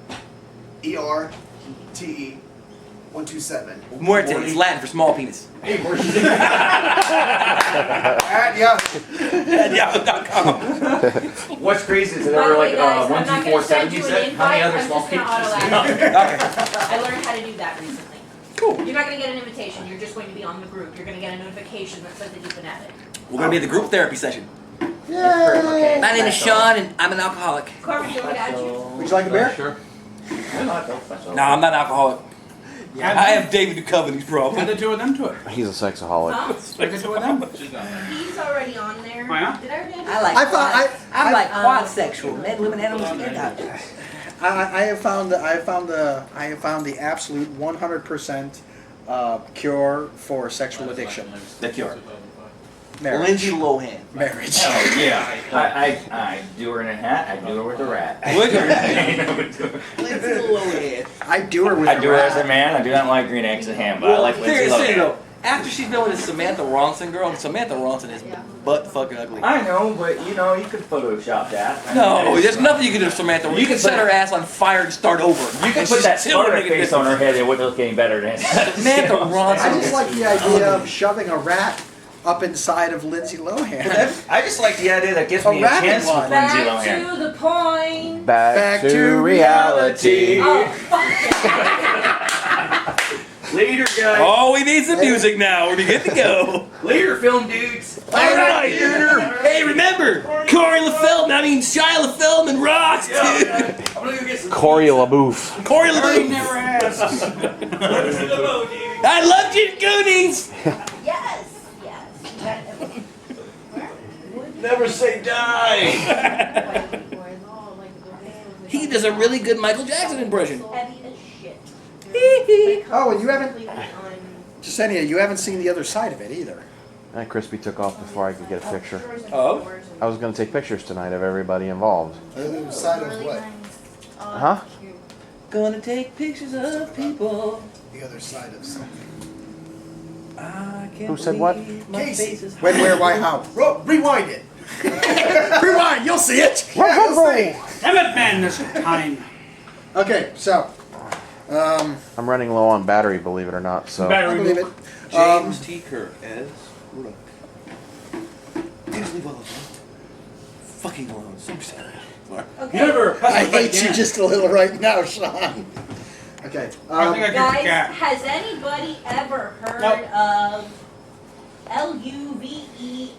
127. Muerte, it's Latin for small penis. At Yahoo. At yahoo.com. What's crazy is that By there the were way, like guys, I'm 1, not 2, 4, gonna 7, send you you an said? How many invite, other I'm small just gonna people? auto-add you. Okay. I learned how to do that recently. Cool. You're not gonna get an invitation, you're just going to be on the group. You're gonna get a notification that says that you've been added. We're going to be at the group therapy session. Yay! My name is Sean, and I'm an alcoholic. Corbin, do you want me to add you? Would you like a beer? Sure. No, I'm not an alcoholic. I have David Duchovny's Add problem. the two of them to it. He's a sexaholic. Huh? Add the two of them. He's already on there. Oh, yeah? Did I already add you? I like I found- quad, I- I'm like I- quad sexual, men, women, animals, and objects. I have found the absolute 100% cure for sexual addiction. The cure. Marriage. Lindsay Lohan. Marriage. Oh, yeah. I do her in a hat. I do her with a rat. Would you? Lindsay Lohan. I do her with I a do her as a rat. man. I do not like green eggs and ham, but I like Lindsay Seriously Lohan. though, after she's been with this Samantha Ronson girl, and Samantha Ronson is butt fucking ugly. I know, but you know, you could Photoshop that. I No, mean, there's nothing you can do with Samantha. You can set her ass on fire and start over. You can And put she's that still sputter making a face on her difference. head. It wouldn't look any better than Samantha Ronson. I just like the idea of shoving a rat up inside of Lindsay Lohan. I just like the idea that gives A me a rabbit chance one. with Lindsay Back Lohan. to the point. Back to reality. Oh, fuck Later, guys. Oh, we need some music now. We're good to go. Later, film dudes. All right, hey, remember, Corey LaFeldman, Shia LaFeldman rocks, dude. I'm gonna go get some. Corey LaBouffe. Corey I LaFeldman. never asked. I loved you, Goonies. Yes, yes. Never say die. He does a really good Michael Jackson impression. Heavy as shit. Oh, and you haven't, just saying, you haven't seen the other side of it either. And Crispy took off before I could get a picture. Oh? I was going to take pictures tonight of everybody involved. The other side of what? Huh? Gonna take pictures of people. The other side of something. I can't Who said what? believe my Casey. face is When, where, why, how? Rewind it. Rewind, you'll see it. Yeah, you'll see. Damn it, man, this time. Okay, so, I'm running low on battery, believe it or not. So I Battery believe move. it. James T. Kirk as Rook. Please leave all those fucking alone. So sad. Okay. Never. I hate you just a little right now, Sean. Okay. I think I got the Guys, cat. has anybody ever heard Nope. of LUVENIA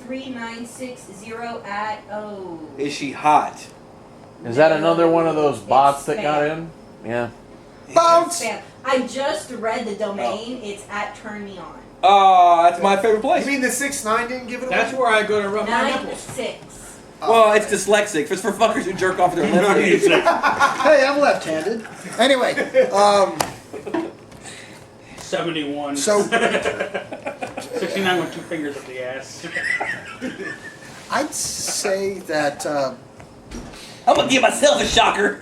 3960 @ Is she hot? is that another one of those bots that got in? Yeah. Bounce! Spam. I just read the domain. It's at Turn Me On. Oh, that's my favorite place. You mean the 6ix9ine didn't give it away? That's where I go to rub my nipples. 96. Well, it's dyslexic. It's for fuckers who jerk off with their left hand. Hey, I'm left-handed. Anyway, 71. so 69 with 2 fingers up the ass. I'd say that, I'm gonna give myself a shocker.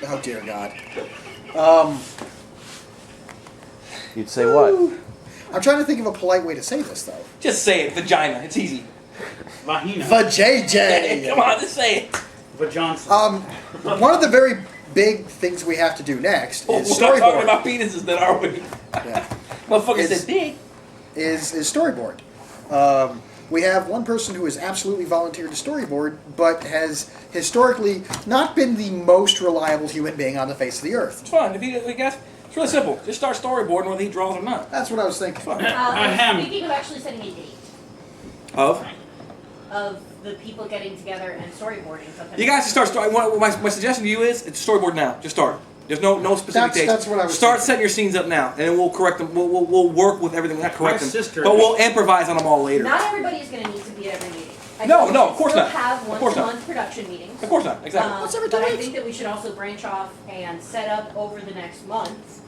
oh dear God. You'd say what? I'm trying to think of a polite way to say this, though. Just say it. Vagina. It's easy. Vagina. Vajayjay. Come on, just say it. Vajohnson. One of the very big things we have to do next Oh, is we're not talking storyboard. about penises then, are we? Yeah. Motherfucker Is- said dick. Is storyboard. We have one person who has absolutely volunteered to storyboard, but has historically not been the most reliable human being on the face of the earth. It's fun. If you guys, it's really simple. Just start storyboarding whether he draws or not. That's what I was thinking. Ahem. Speaking of actually setting a date Of? of the people getting together and storyboarding something. You guys should start story. My suggestion to you is it's storyboard now. Just start. There's no specific That's- dates. that's what I was Start thinking. setting your scenes up now, and then we'll correct them. We'll work with everything. Not correct My them, sister- but we'll improvise on them all later. Not everybody is going to need to be at every meeting. I No, think no, we of course should not. still have Of once course a not. month production meetings. Of course not. Exactly. But I think that we should also branch off and set up over the next month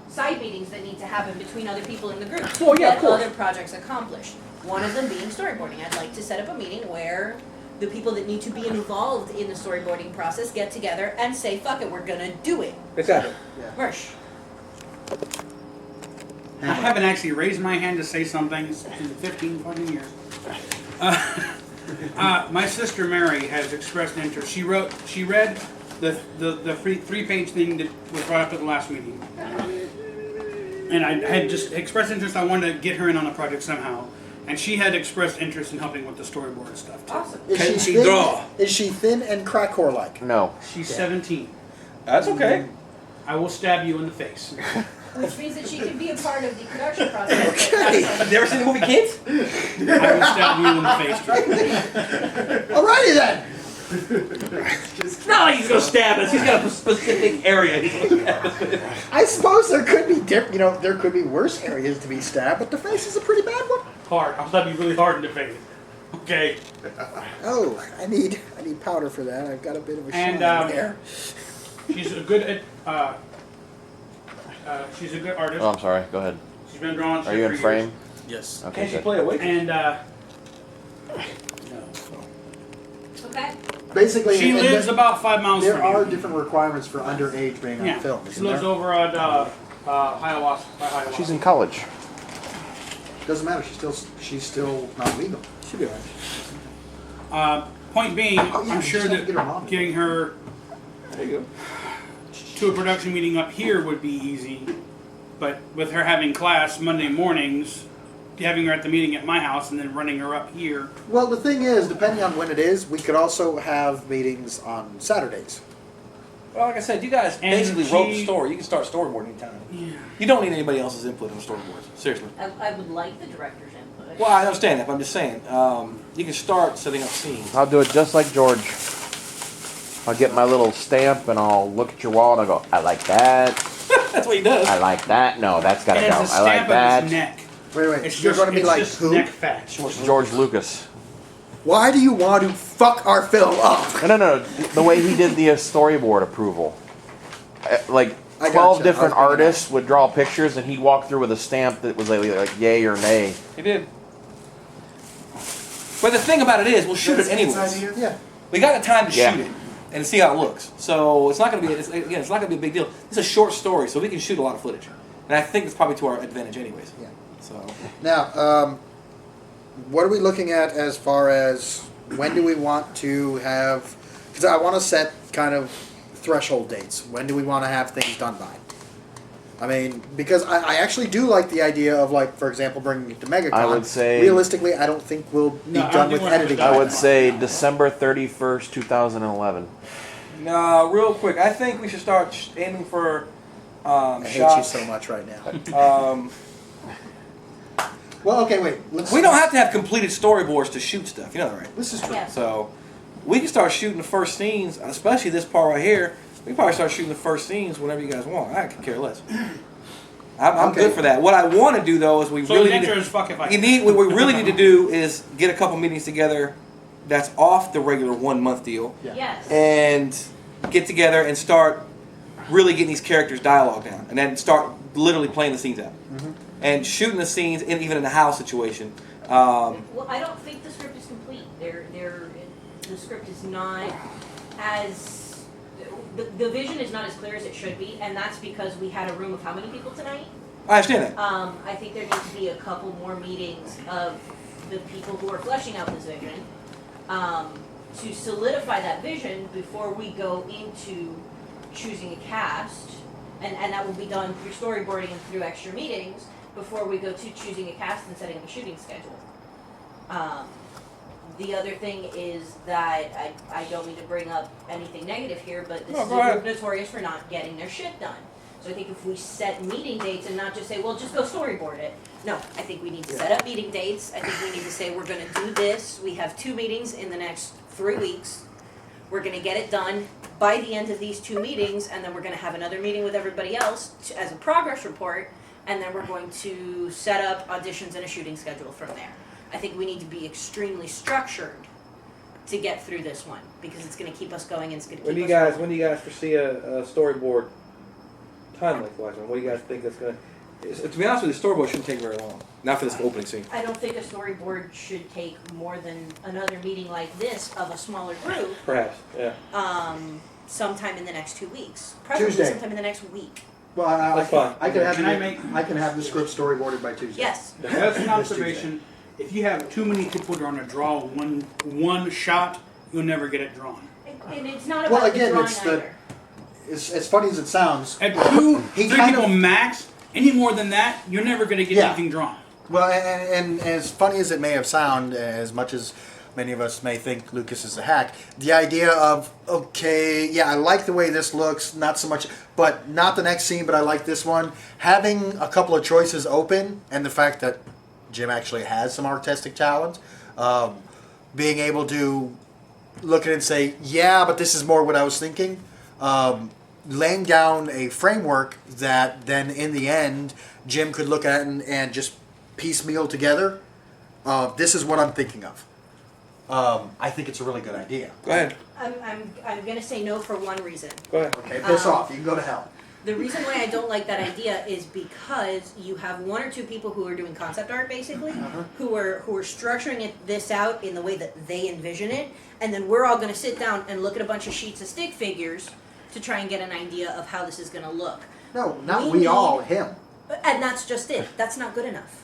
side meetings that need to happen between other people in the group to Well, yeah, of get course. other projects accomplished. One of them being storyboarding. I'd like to set up a meeting where the people that need to be involved in the storyboarding process get together and say, fuck it, we're gonna do it. Exactly. Mersh. I haven't actually raised my hand to say something in 15 fucking years. My sister Mary has expressed interest. She read the three-page thing that was brought up at the last meeting. And I had just expressed interest. I wanted to get her in on the project somehow. And she had expressed interest in helping with the storyboard stuff too. Awesome. Is she thin? Is she thin and crack whore like? No. She's 17. That's okay. I will stab you in the face. Which means that she can be a part of the production process. Okay. Have you ever seen the movie Kids? I will stab you in the face. Alrighty then. It's not like he's gonna stab us. He's got a specific area he's gonna stab us with. I suppose there could be there could be worse areas to be stabbed, but the face is a pretty bad one. Hard. I'll stab you really hard in the face. Okay. Oh, I need powder for that. I've got a bit of a shine And there. she's a good she's a good artist. Oh, I'm sorry. Go ahead. She's been drawing shit Are you for in frame? years. Yes. Okay. Can she good. play awake? And Okay. Basically, she and lives there- about 5 miles There from are you. different requirements for underage being on film. She Isn't lives there? over at Hiawassee. She's in college. Doesn't matter. She's still not legal. She'll be alright. Point being, Oh, yeah, I'm you sure just have to that get her mom. getting her There you go. to a production meeting up here would be easy, but with her having class Monday mornings, having her at the meeting at my house and then running her up here. Well, the thing is, depending on when it is, we could also have meetings on Saturdays. Well, like I said, you guys And basically wrote the she- story. You can start storyboarding anytime. Yeah. You don't need anybody else's input on the storyboards. Seriously. I would like the director's input. Well, I understand that, but I'm just saying. You can start setting up scenes. I'll do it just like George. I'll get my little stamp and I'll look at your wall and I'll go, I like that. That's what he does. I like that. No, that's gotta And go. it's a I like stamp of that. his neck. Wait. It's You're just, going to be it's like just who? neck fat. George Lucas. Why do you want to fuck our film up? No. The way he did the storyboard approval. Like I 12 gotcha. different I was thinking artists would draw pictures and he'd walk through with a stamp that was like yay or nay. He did. But the thing about it is, we'll shoot it That's Kate's anyways. idea? Yeah. We got the time to Yeah. shoot it and see how it looks. So it's not going to be. It's not going to be a big deal. It's a short story, so we can shoot a lot of footage, and I think it's probably to our advantage, anyways. Yeah. So Now, what are we looking at as far as when do we want to have? Because I want to set kind of threshold dates. When do we want to have things done by? I mean, because I actually do like the idea of, like, for example, bringing it to MegaCon. I would say- realistically, I don't think we'll be No, I don't done think with we'll have it editing. done. I by would then. say December 31st, 2011. no, real quick, I think we should start aiming for I hate you shots. so much right now. Well, okay, wait. We don't have to have completed storyboards to shoot stuff. You know that, right? This is true. Yeah. So we can start shooting the first scenes, especially this part right here. We can probably start shooting the first scenes whenever you guys want. I could care less. I'm Okay. good for that. What I want to do though is we So really the need answer to, is fuck if I what we really need to do is get a couple meetings together that's off the regular 1 month deal Yes. and get together and start really getting these characters' dialogue down, and then start literally playing the scenes out and shooting the scenes even in a house situation. Well, I don't think the script is complete. The script is not as the vision is not as clear as it should be, and that's because we had a room of how many people tonight? I understand that. I think there needs to be a couple more meetings of the people who are fleshing out this vision to solidify that vision before we go into choosing a cast, and that will be done through storyboarding and through extra meetings before we go to choosing a cast and setting up a shooting schedule. The other thing is that I don't mean to bring up anything negative here, but this No, is go a ahead. group notorious for not getting their shit done. So I think if we set meeting dates and not just say, well, just go storyboard it. No, I think we need to set up meeting dates. I think we need to say, we're gonna do this. We have 2 meetings in the next 3 weeks. We're gonna get it done by the end of these 2 meetings, and then we're gonna have another meeting with everybody else as a progress report, and then we're going to set up auditions and a shooting schedule from there. I think we need to be extremely structured to get through this one, because it's gonna keep us going and it's gonna keep When do us you guys rolling. when do you guys foresee a storyboard time length wise? What do you guys think that's gonna? To be honest with you, the storyboard shouldn't take very long. Not for this opening scene. I don't think a storyboard should take more than another meeting like this of a smaller group, Perhaps, yeah. sometime in the next 2 weeks. Preferably Tuesday. sometime in the next week. Well, That's fine. I can have Can I can have the script storyboarded by Tuesday. Yes. That's an observation. If you have too many people that are gonna draw one shot, you'll never get it drawn. And it's not about Well, the again, drawing it's the- either. As funny as it sounds, At 2, He 3 kind people of- max, any more than that, you're never gonna get Yeah. anything drawn. well, and as funny as it may have sound, as much as many of us may think Lucas is a hack, the idea of, okay, yeah, I like the way this looks, not so much, but not the next scene, but I like this one. Having a couple of choices open, and the fact that Jim actually has some artistic talent, being able to look at it and say, yeah, but this is more what I was thinking. Laying down a framework that then in the end Jim could look at and just piecemeal together. This is what I'm thinking of. I think it's a really good idea. Go ahead. I'm gonna say no for one reason. Go ahead. Okay, piss off. You can go to hell. The reason why I don't like that idea is because you have 1 or 2 people who are doing concept art, basically, who are structuring this out in the way that they envision it, and then we're all going to sit down and look at a bunch of sheets of stick figures to try and get an idea of how this is going to look. No, not We we all, need- him. And that's just it. That's not good enough.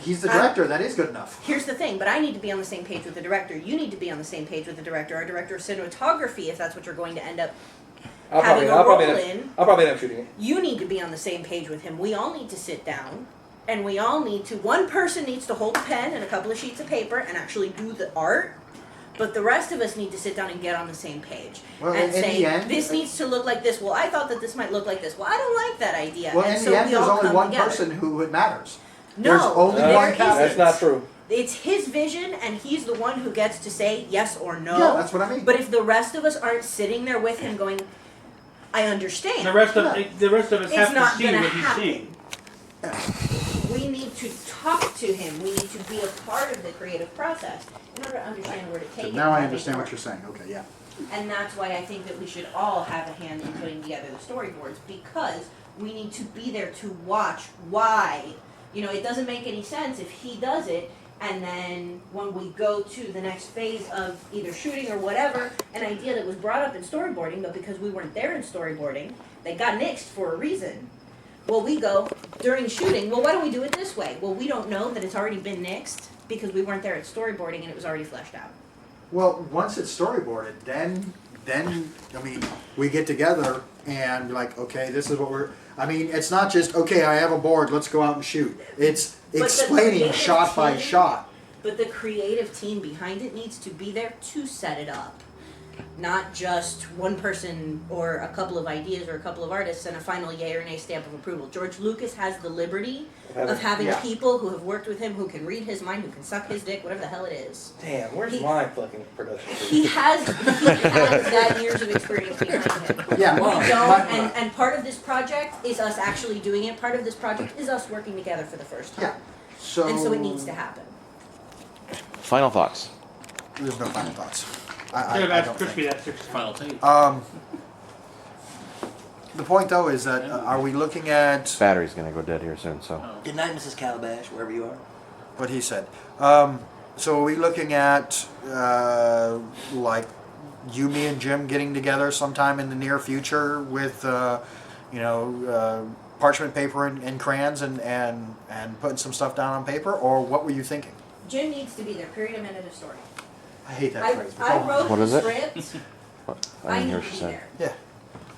He's the director. That is good enough. Here's the thing, but I need to be on the same page with the director. You need to be on the same page with the director. Our director of cinematography, if that's what you're going to end up I'll having probably a role end in. up, I'll probably end up shooting it. You need to be on the same page with him. We all need to sit down, and we all need to. One person needs to hold a pen and a couple of sheets of paper and actually do the art, but the rest of us need to sit down and get on the same page Well, and in say, the end- this needs to look like this. Well, I thought that this might look like this. Well, I don't like that idea. Well, and in so the end, we there's all only come one together. person who it matters. No, There's only there one isn't. cast. That's not true. It's his vision, and he's the one who gets to say yes or no. Yeah, that's what I mean. But if the rest of us aren't sitting there with him going, I understand. The rest of us It's have not to see gonna what he's happen. seeing. We need to talk to him. We need to be a part of the creative process in order to understand where to take it. Now I and understand make what it you're saying. Okay, yeah. work. And that's why I think that we should all have a hand in putting together the storyboards, because we need to be there to watch why. You know, it doesn't make any sense if he does it, and then when we go to the next phase of either shooting or whatever, an idea that was brought up in storyboarding, but because we weren't there in storyboarding, they got nixed for a reason. Well, we go during shooting, well, why don't we do it this way? Well, we don't know that it's already been nixed because we weren't there at storyboarding and it was already fleshed out. Well, once it's storyboarded, then I mean, we get together and be like, okay, this is what we're. I mean, it's not just okay. I have a board. Let's go out and shoot. It's the explaining creative shot by team- shot. But the creative team behind it needs to be there to set it up. Not just one person or a couple of ideas or a couple of artists and a final yay or nay stamp of approval. George Lucas has the liberty of having Yeah. people who have worked with him, who can read his mind, who can suck his dick, whatever the hell it is. Damn, where's He- my fucking production? He has that years of experience behind him. Yeah, We my- don't, my- and part of this project is us actually doing it. Part of this project is us working together for the first time. Yeah. So. And so it needs to happen. Final thoughts. There's no final thoughts. Could have I asked don't Crispy think. that 6 Final take. The point though is that are we looking at Battery's gonna go dead here soon, so. Good night, Mrs. Calabash, wherever you are. what he said? So are we looking at like you, me, and Jim getting together sometime in the near future with parchment paper and crayons and putting some stuff down on paper, or what were you thinking? Jim needs to be there, period, a minute of story. I hate that I, phrase. but I go on. wrote What the is it? script. What? I didn't need hear to what be she said. there. Yeah.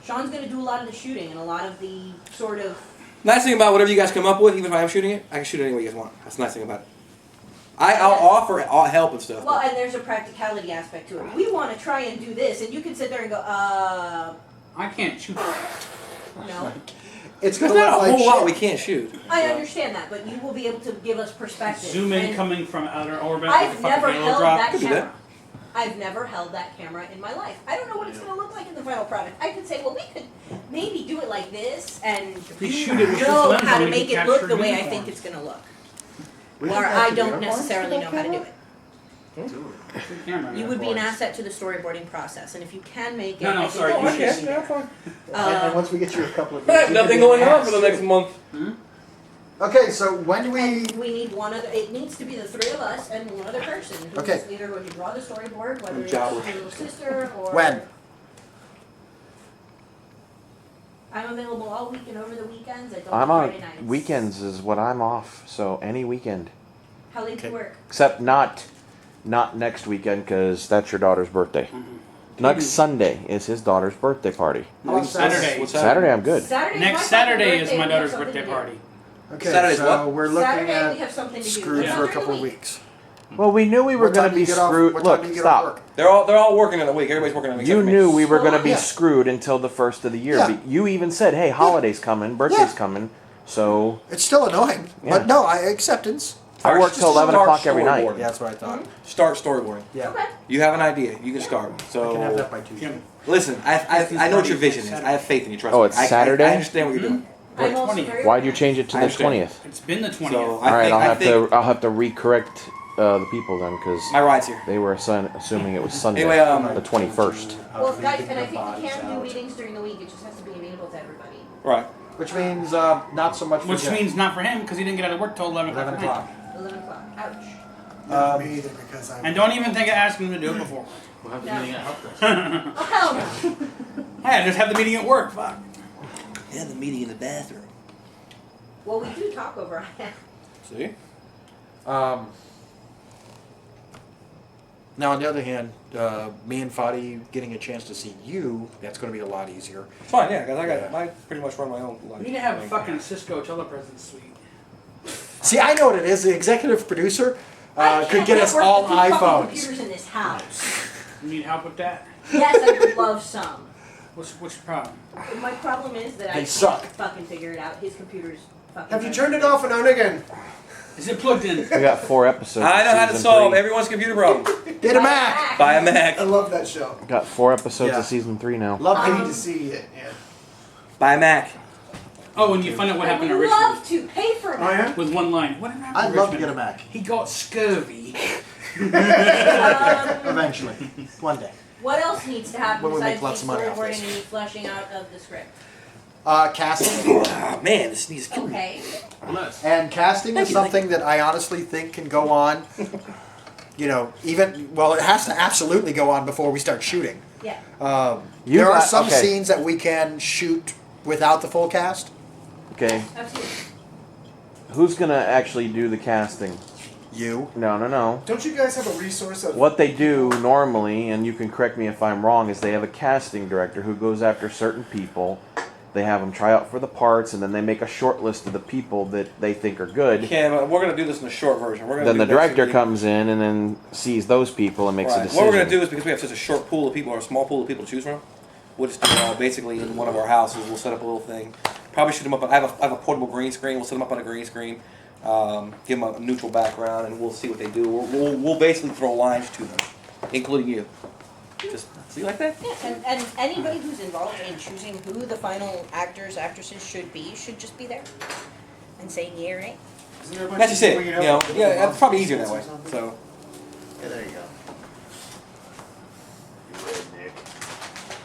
Sean's gonna do a lot of the shooting and a lot of the sort of. Nice thing about whatever you guys come up with, even if I am shooting it, I can shoot it any way you guys want. That's the nice thing about it. I'll offer help and stuff. Well, and there's a practicality aspect to it. We want to try and do this, and you can sit there and go, I can't shoot. no. It's There's gonna not look a like whole lot shit. we can't shoot. I understand that, but you will be able to give us perspective. Zoom in And coming from outer orbit. I've with a fucking never halo held drop. that Could do camera. that. I've never held that camera in my life. I don't know what it's going to look like in the final product. I could say, well, we could maybe do it like this, and we you shoot it with this know lens how on, to we make can it look capture the way I uniforms. think it's going to look. We Or don't have I to don't uniforms necessarily for know that how to do camera? it. Good camera. You would be an asset to the storyboarding process, and if you can make it, No, I think sorry, that you you should- should. Yeah, fine. And once we get you a couple of I have nothing going on for the next month. Okay, so when do we? And we need one other. It needs to be the three of us and one other person who's Okay. either going to draw the storyboard, whether it's Job. your little sister or. When? I'm available all week and over the weekends. I don't I'm do on Friday nights. weekends is what I'm off, so any weekend How late do you Okay. work? except not next weekend because that's your daughter's birthday. Next Sunday is his daughter's birthday party. How about Saturday. What's Saturday I'm good. Saturday's Next my fucking Saturday birthday, is we my have daughter's something birthday to do. party. Okay, Saturday's so what? we're looking Saturday we at have something to do. screwed But for not a couple during of the week. weeks. Well, we knew we were What time going do to you be get off- screwed. what time Look, do you get off stop. work? They're all working in the week. Everybody's working in the week. You except for knew me. we were So going to what? be Yeah. screwed until the first of the year. Yeah. You even said, "Hey, holidays coming, birthday's Yeah. coming." So It's still annoying, Yeah. but no, acceptance. I work Just till 11 start o'clock every night. storyboarding. Yeah, that's what I thought. Start storyboarding. Yeah, Okay. You have an idea. You can start. So I can have that by Tuesday. listen, I know what your vision is. I have faith in you. Trust Oh, me. it's I Saturday? I understand what you're doing. I'm also 20th. very Why'd you organized. change it to I the understand. 20th? It's been the 20th. So All right, I think I'll have to recorrect the people then because my ride's here. they were assuming it was Sunday, Anyway, the 21st. Well, guys, and I think we can do meetings during the week. It just has to be available to everybody. Right. Which means not so much for Which Jeff. means not for him because he didn't get out of work till 11 o'clock. 11 o'clock. 11 o'clock. Ouch. Not me either, because I'm. And don't even think of asking him to do it before. We'll have No. the meeting at Hopkins. Oh, hell no. Hey, just have the meeting at work. Fuck. Yeah, the meeting in the bathroom. Well, we do talk over. See? Now, on the other hand, me and Fadi getting a chance to see you, that's going to be a lot easier. It's fine. Yeah, because Yeah. I pretty much run my own life. We need to have a fucking Cisco telepresence suite. See, I know what it is. The executive producer I could can't get us network all the two fucking iPhones. computers in this house. You need help with that? Yes, I would love some. What's your problem? My problem is that I They can't suck. fucking figure it out. His computer's fucking. Have you turned it off and on again? Is it plugged in? We got 4 episodes. I know of how to season solve 3. everyone's computer problem. Get a Mac. Buy a Mac. I love that show. Got 4 episodes Yeah. of season 3 now. Love I need it. to see it. Yeah. Buy a Mac. Oh, and you find out what I happened would to Richmond love to pay for it. Oh yeah. with one line. What happened I'd to love to Richmond? get a Mac. He got scurvy. Eventually. One day. What else needs to happen When we besides make lots the of money off storyboarding this. and the fleshing out of the script? Casting. Ah, man, this sneeze is killing me. Okay. And casting is something that I honestly think can go on. You know, it has to absolutely go on before we start shooting. Yeah. You There are got- some okay. scenes that we can shoot without the full cast. Okay, Absolutely. who's gonna actually do the casting? You. No. Don't you guys have a resource of? What they do normally, and you can correct me if I'm wrong, is they have a casting director who goes after certain people. They have them try out for the parts, and then they make a short list of the people that they think are good. Okay, but we're gonna do this in a short version. We're gonna Then do the director basically- comes in and then sees those people and makes a Right. decision. What we're gonna do is because we have such a short pool of people or a small pool of people to choose from, we'll just do it all basically in one of our houses. We'll set up a little thing. Probably shoot them up. I have a portable green screen. We'll set them up on a green screen. Give them a neutral background, and we'll see what they do. We'll basically throw lines to them, including you. Just see like that. Yeah, and anybody who's involved in choosing who the final actors, actresses should be should just be there and say yeah, right? Isn't there a bunch That's of just it. people You know know, that yeah, belong it's probably to easier that or way. something? So Yeah, there you go.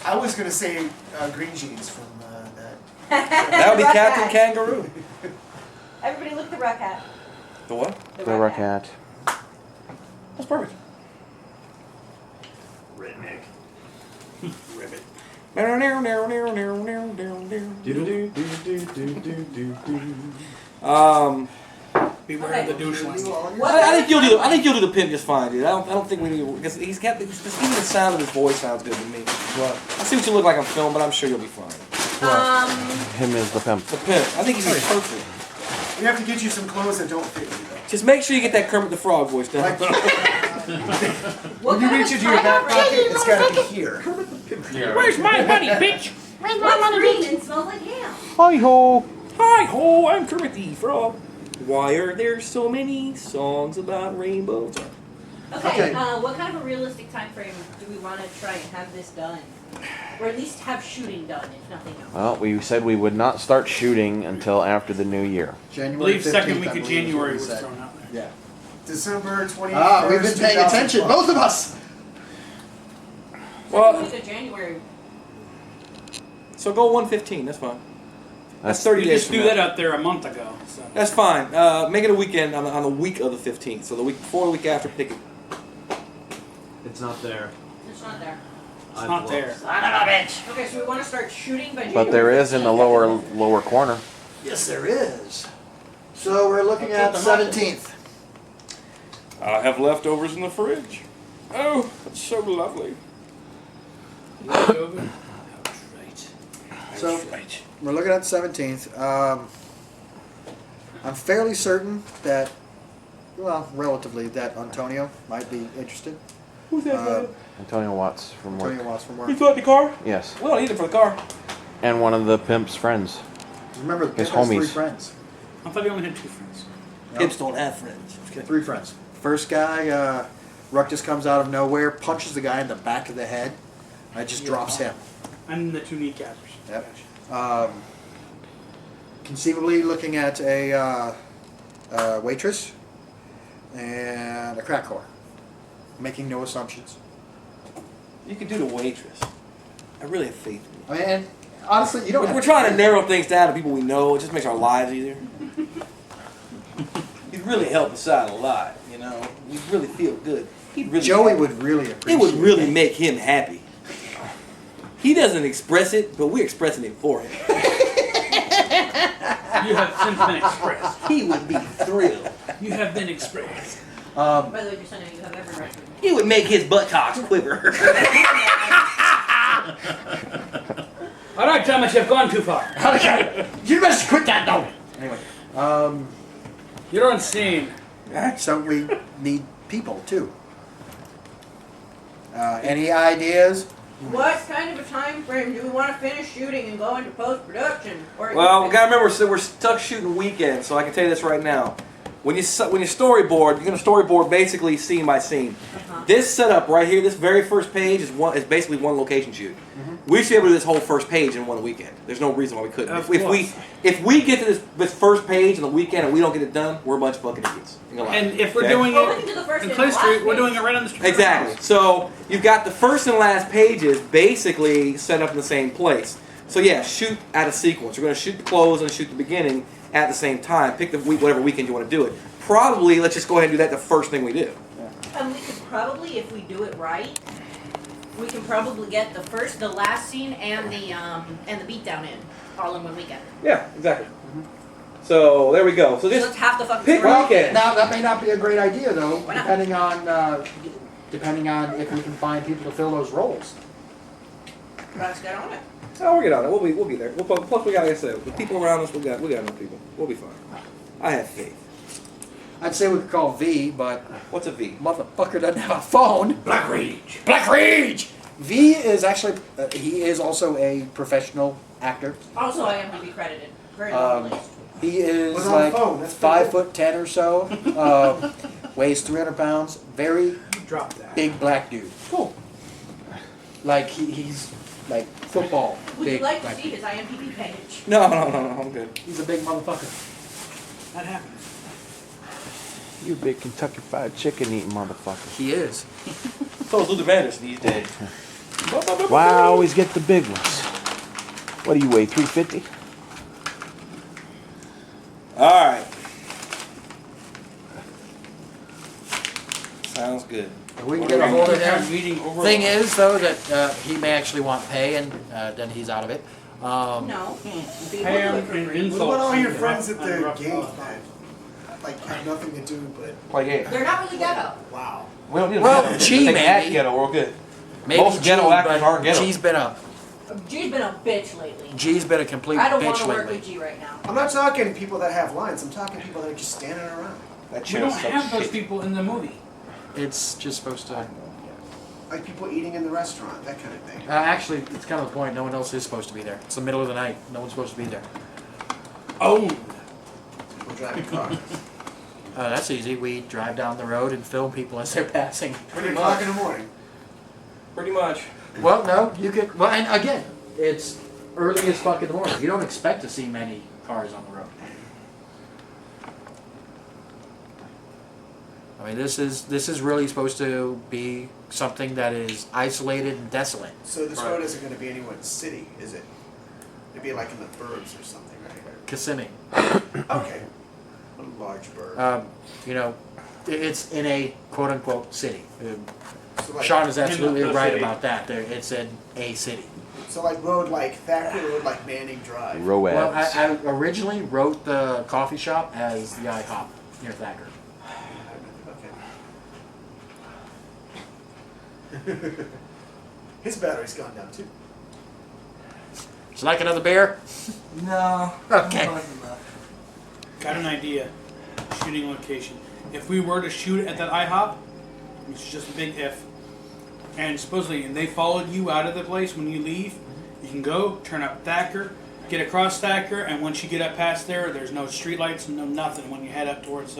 I was gonna say green jeans from that. that would be Rock Captain Hat. Kangaroo. Everybody look at the Rock Hat. The what? The The Rock Rock Hat. Hat. That's perfect. Redneck. Ribbit. Beware Okay. of the douche line. What I think you'll do. I think you'll do the pimp just fine, dude. I don't think we need because he's got even the sound of his voice sounds good to me. What? I see what you look like on film, but I'm sure you'll be fine. Him is the pimp. The pimp. I think he's perfect. We have to get you some clothes that don't fit you, though. Just make sure you get that Kermit the Frog voice down. Like, What when you kind reach of into your back tiger pocket, it's gotta be here. Where's my money, bitch? What's green and smells like ham? Hi ho. Hi ho, I'm Kermit the Frog. Why are there so many songs about rainbows? Okay, what kind of a realistic time frame do we want to try and have this done? Or at least have shooting done, if nothing else. Well, we said we would not start shooting until after the new year. I January believe 15th, second week I of believe is what January we was said. thrown out there. Yeah. December 21st. We've been paying attention, 2012. both of us. Well- Second week of January. So go 115, that's fine. That's That's 30 We days just from threw now. that out there a month ago. So. That's fine. Make it a weekend on the week of the 15th. So the week before, the week after, pick it. It's not there. It's not there. It's not there. Son of a bitch. Okay, so we want to start shooting by January. But there is in the 15th. lower corner. Yes, there is. So we're looking I'll at put them up. 17th. I have leftovers in the fridge. Oh, that's so lovely. So we're looking at the 17th. I'm fairly certain that, well, relatively, that Antonio might be interested. Who's that? Antonio Watts from work. Antonio Watts from You work. thought the car? Yes. We don't need it for the car. And one of the pimp's friends. Remember, the His pimp has 3 homies. friends. I thought he only had 2 friends. Pimps don't have friends. 3 friends. First guy, Ruck just comes out of nowhere, punches the guy in the back of the head. It just drops him. And the 2 kneecappers. Yep. Conceivably looking at a waitress and a crack whore. Making no assumptions. You can do the waitress. I really have faith in you. And honestly, you don't. We're trying to narrow things down to people we know. It just makes our lives easier. He'd really help us out a lot, you know. We'd really feel good. He'd really Joey would really appreciate It would really make him happy. He doesn't express it, but we're expressing it for him. You have since been expressed. He would be thrilled. You have been expressed. By the way, just so you know, you have every right to. He would make his buttocks quiver. All right, Thomas, you've gone too far. Okay, you must quit that now. Anyway, You're insane. so we need people too. Any ideas? What kind of a time frame do we want to finish shooting and go into post production? Well, we gotta remember, so we're stuck shooting weekends, so I can tell you this right now. When you storyboard, you're gonna storyboard basically scene by scene. This setup right here, this very first page is basically one location shoot. We should be able to do this whole first page in one weekend. There's no reason why we couldn't. Of If we get to this first page in the weekend and we don't get it done, we're a bunch of fucking idiots. Ain't gonna lie. And if we're Okay? doing Well, we can do the it first in and Clay the last Street, we're page. doing it right on the street. Exactly. So you've got the first and last pages basically set up in the same place. So yeah, shoot out of sequence. You're going to shoot the close and shoot the beginning at the same time. Pick the week, whatever weekend you want to do it. Probably, let's just go ahead and do that the first thing we do. And we could probably, if we do it right, we can probably get the first, the last scene, and the beatdown in all in one weekend. Yeah, exactly. So there we go. So So just that's half the fucking pick story. weekend. Now that may not be a great idea though, Why not? depending on if we can find people to fill those roles. Let's get on it. Oh, we'll get on it. We'll be there. Plus we got, like I said, the people around us. We got enough people. We'll be fine. I have faith. I'd say we could call V, but What's a V? motherfucker doesn't have a phone. Black Rage. Black Rage. V is actually he is also a professional actor. Also, I am to be credited. Very low Um, list. He is Was on the like phone, that's pretty 5'10" or so. Weighs 300 pounds. Very Drop that. big black dude. Cool. Like he's like football. Would big you like to black see dude. his IMDb page? No, I'm good. He's a big motherfucker. That happens. You big Kentucky Fried Chicken eating motherfucker. He is. So is Luther Vandross these days. Why I always get the big ones? What do you weigh, 350? All right. Sounds good. If we can get a hold of him. Meeting over. Thing is, though, that he may actually want pay, and then he's out of it. No. Pay him in What insults. about all your and friends at on the rough game stuff. that like have nothing to do but Play game. They're not really ghetto. wow. We don't need Well, them. G They can act maybe. ghetto. We're good. Maybe Most ghetto Gene, actors but aren't ghetto. G's been up. G's been a bitch lately. G's been a complete I don't want bitch to work lately. with G right now. I'm not talking people that have lines. I'm talking people that are just standing around. That We chair don't is such have those shit. people in the movie. It's just supposed to. Like people eating in the restaurant, that kind of thing. Actually, it's kind of the point. No one else is supposed to be there. It's the middle of the night. No one's supposed to be there. Oh, People driving cars. That's easy. We drive down the road and film people as they're passing. 3 o'clock in the morning. Pretty much. Well, no, you could. Well, and again, it's early as fuck in the morning. You don't expect to see many cars on the road. I mean, this is really supposed to be something that is isolated and desolate. So this road isn't going to be anywhere in the city, is it? It'd be like in the burbs or something, right? Kissimmee. Okay. A large burb. You know, it's in a quote unquote city. So like, Sean is absolutely the right city. about that. It's in a city. so like road like Thacker Road, like Manning Drive. Roads. Well, I originally wrote the coffee shop as the IHOP near Thacker. Okay. His battery's gone down too. Would you like another beer? No. Okay. got an idea. Shooting location. If we were to shoot at that IHOP, which is just a big if, and supposedly and they followed you out of the place when you leave, you can go turn up Thacker, get across Thacker, and once you get up past there, there's no streetlights, no nothing. When you head up towards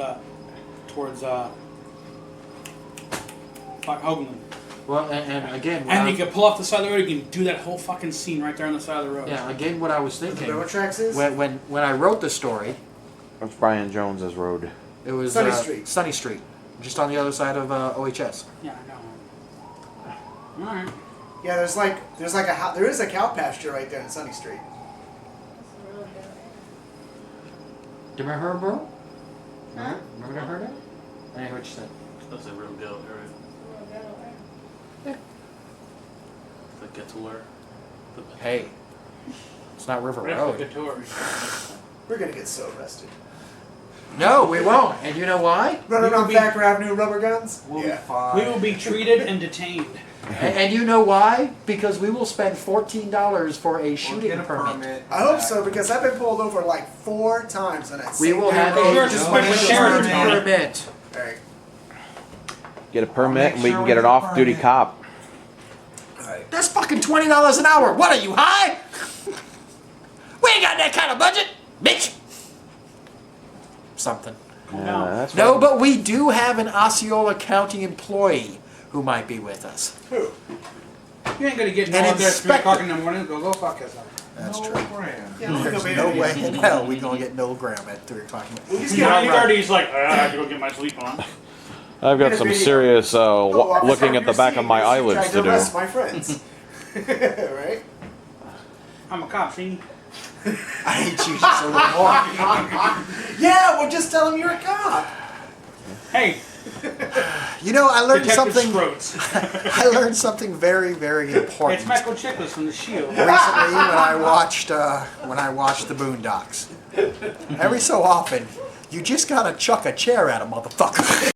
Hoagland. Well, and again, And you can pull off the side of the road. You can do that whole fucking scene right there on the side of the road. yeah, again, what I was The thinking railroad tracks is? when I wrote the story, That's Brian Jones's road. it was Sunny Street. Sunny Street, just on the other side of OHS. Yeah, I know. All right. Yeah, there is a cow pasture right there in Sunny Street. Do you remember her, bro? Remember her? That? I didn't hear what you said. That's a real deal, right? Like get to where? Hey, it's not River Right Road. after the tour. We're gonna get so arrested. No, we won't. And you know why? Running We will on be- Thacker Avenue, rubber guns. We'll Yeah. be fine. We will be treated and detained. And you know why? Because we will spend $14 for a We'll shooting get a permit. permit. I hope so because I've been pulled over like 4 times on that. We same will have road. You're a just special shooting sheriff, Tony. permit. All right. Get a make permit and we sure can we get get an a off-duty permit. cop. That's fucking $20 an hour. What are you, high? We ain't got that kind of budget, bitch. Something. Yeah, that's No, right. but we do have an Osceola County employee who might be with us. Who? You ain't gonna get no An up there at 3 o'clock inspector. in the morning and go fuck yourself. That's No true. brand. Yeah, we'll There's go no baby. way in hell we gonna get Noel Graham at 3 o'clock. We'll just He's get on right. 9:30. He's like, I have to go get my sleep on. I've got some serious Oh, officer, looking at the you're back of seeing my this, you're eyelids trying to arrest do. my friends. Right? I'm a cop, see? I hate you just a little more. Yeah, well, just tell him you're a cop. Hey, You know, I learned Detective something. Scroats. I learned something very, very important It's Michael Chiklis from The Shield. recently when I watched the Boondocks. Every so often, you just gotta chuck a chair at a motherfucker.